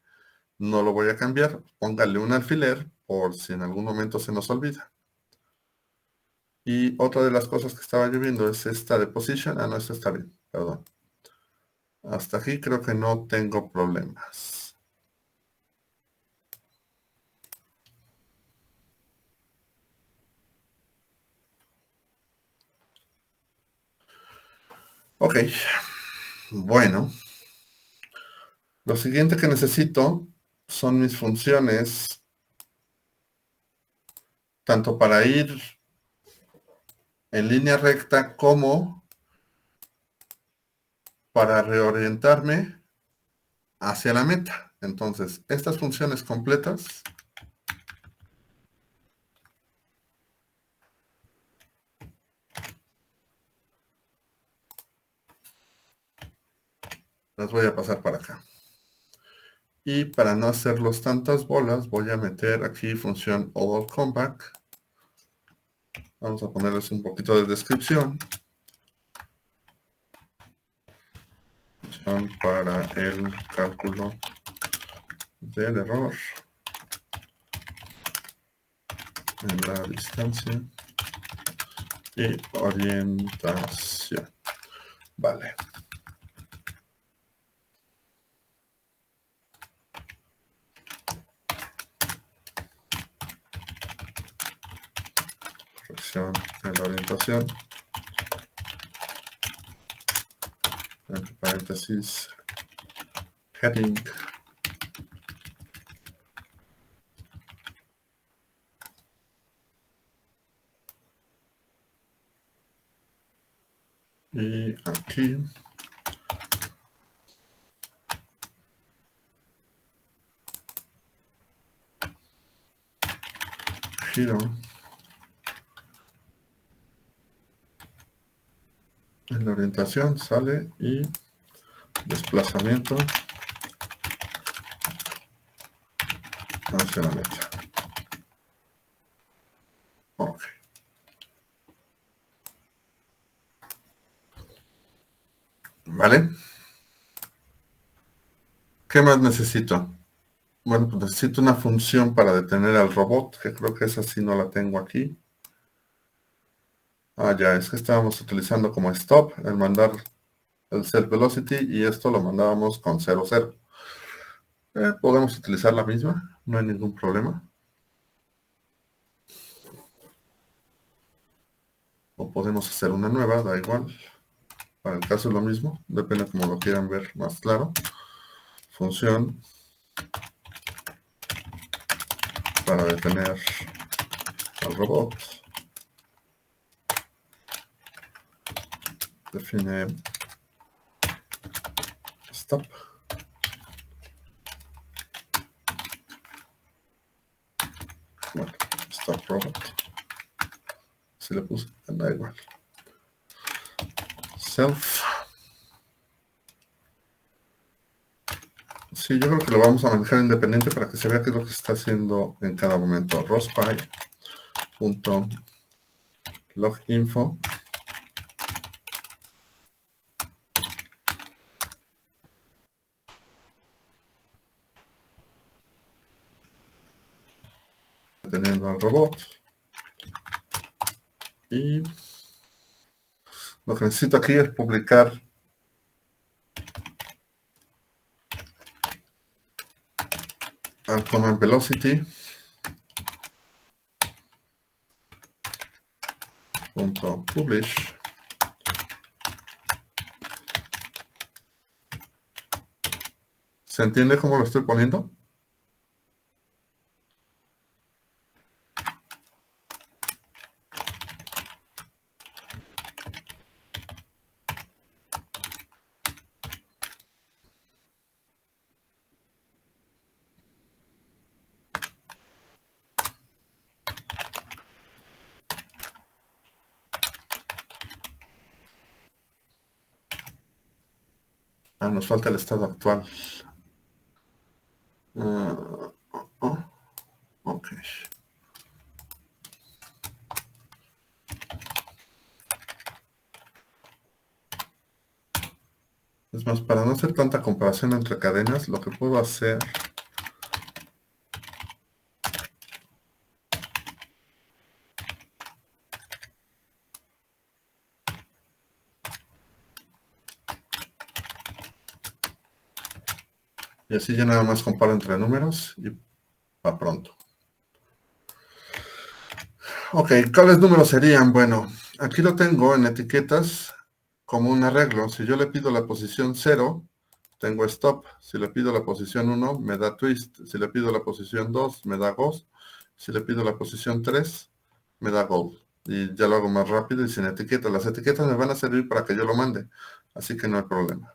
no lo voy a cambiar. Póngale un alfiler por si en algún momento se nos olvida. Y otra de las cosas que estaba yo viendo es esta de position. Ah, no, esta está bien, perdón. Hasta aquí creo que no tengo problemas. Ok, bueno. Lo siguiente que necesito son mis funciones, tanto para ir en línea recta como para reorientarme hacia la meta. Entonces, estas funciones completas las voy a pasar para acá. Y para no hacerlos tantas bolas, voy a meter aquí función all comeback. Vamos a ponerles un poquito de descripción. Función para el cálculo del error en la distancia y orientación. Vale. Corrección en la orientación. Entre paréntesis, heading Y aquí giro en la orientación, sale y desplazamiento hacia la derecha. Ok. ¿Vale? ¿Qué más necesito? Bueno, pues necesito una función para detener al robot, que creo que esa sí no la tengo aquí. Ah, ya, es que estábamos utilizando como stop el mandar el set velocity y esto lo mandábamos con 0, 0. Podemos utilizar la misma, no hay ningún problema. O podemos hacer una nueva, da igual. Para el caso es lo mismo, depende como lo quieran ver más claro. Función para detener al robot. Define stop. Bueno, stop robot. Si le puse, da igual. Self. Sí, yo creo que lo vamos a manejar independiente para que se vea qué es lo que está haciendo en cada momento. Rospi.loginfo. Deteniendo al robot. Y lo que necesito aquí es publicar al command velocity. .publish. ¿Se entiende cómo lo estoy poniendo? Ah, nos falta el estado actual. Ok. Es más, para no hacer tanta comparación entre cadenas, lo que puedo hacer y así ya nada más comparo entre números y va pronto. Ok, ¿cuáles números serían? Bueno, aquí lo tengo en etiquetas como un arreglo. Si yo le pido la posición 0, tengo stop. Si le pido la posición 1, me da twist. Si le pido la posición 2, me da ghost. Si le pido la posición 3, me da gold. Y ya lo hago más rápido y sin etiquetas. Las etiquetas me van a servir para que yo lo mande, así que no hay problema.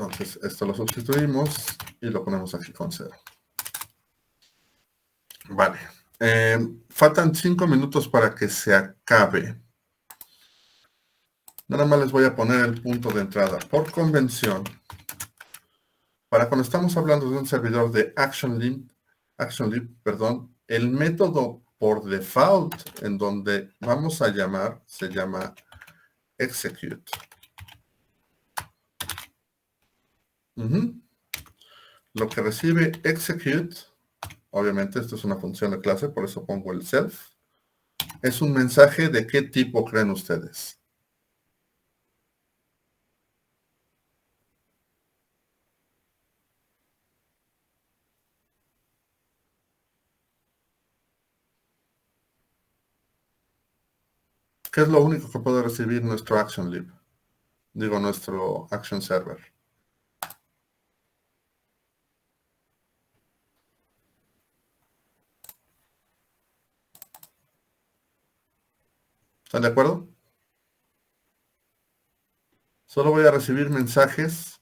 Entonces, esto lo sustituimos y lo ponemos aquí con 0. Vale. Faltan 5 minutos para que se acabe. Nada más les voy a poner el punto de entrada. Por convención, para cuando estamos hablando de un servidor de ActionLib, perdón, el método por default en donde vamos a llamar se llama execute. Lo que recibe execute, obviamente esto es una función de clase, por eso pongo el self, es un mensaje de qué tipo creen ustedes. ¿Qué es lo único que puede recibir nuestro ActionLib? Digo, nuestro Action Server. ¿Están de acuerdo? Solo voy a recibir mensajes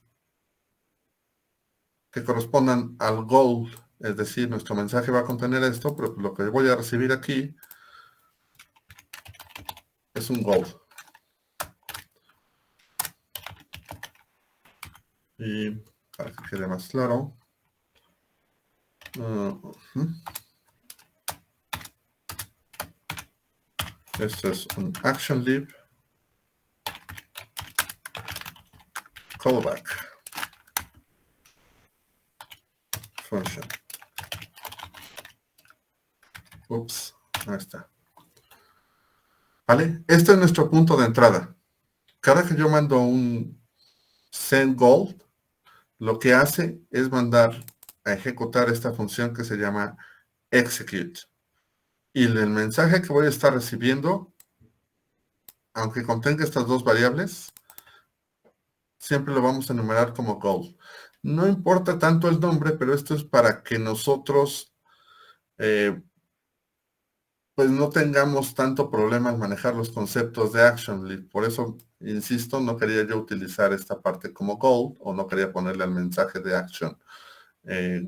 que correspondan al goal, es decir, nuestro mensaje va a contener esto, pero lo que voy a recibir aquí es un goal. Y para que quede más claro, esto es un action lib callback function. Ups, ahí está. ¿Vale? Este es nuestro punto de entrada. Cada que yo mando un send goal, lo que hace es mandar a ejecutar esta función que se llama execute. Y el mensaje que voy a estar recibiendo, aunque contenga estas dos variables, siempre lo vamos a enumerar como goal. No importa tanto el nombre, pero esto es para que nosotros pues no tengamos tanto problema al manejar los conceptos de action lib. Por eso, insisto, no quería yo utilizar esta parte como goal o no quería ponerle al mensaje de action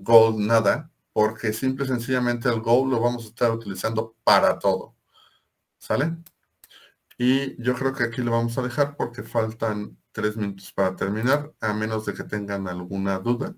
goal nada, porque simple y sencillamente el goal lo vamos a estar utilizando para todo. ¿Sale? Y yo creo que aquí lo vamos a dejar porque faltan 3 minutos para terminar, a menos de que tengan alguna duda.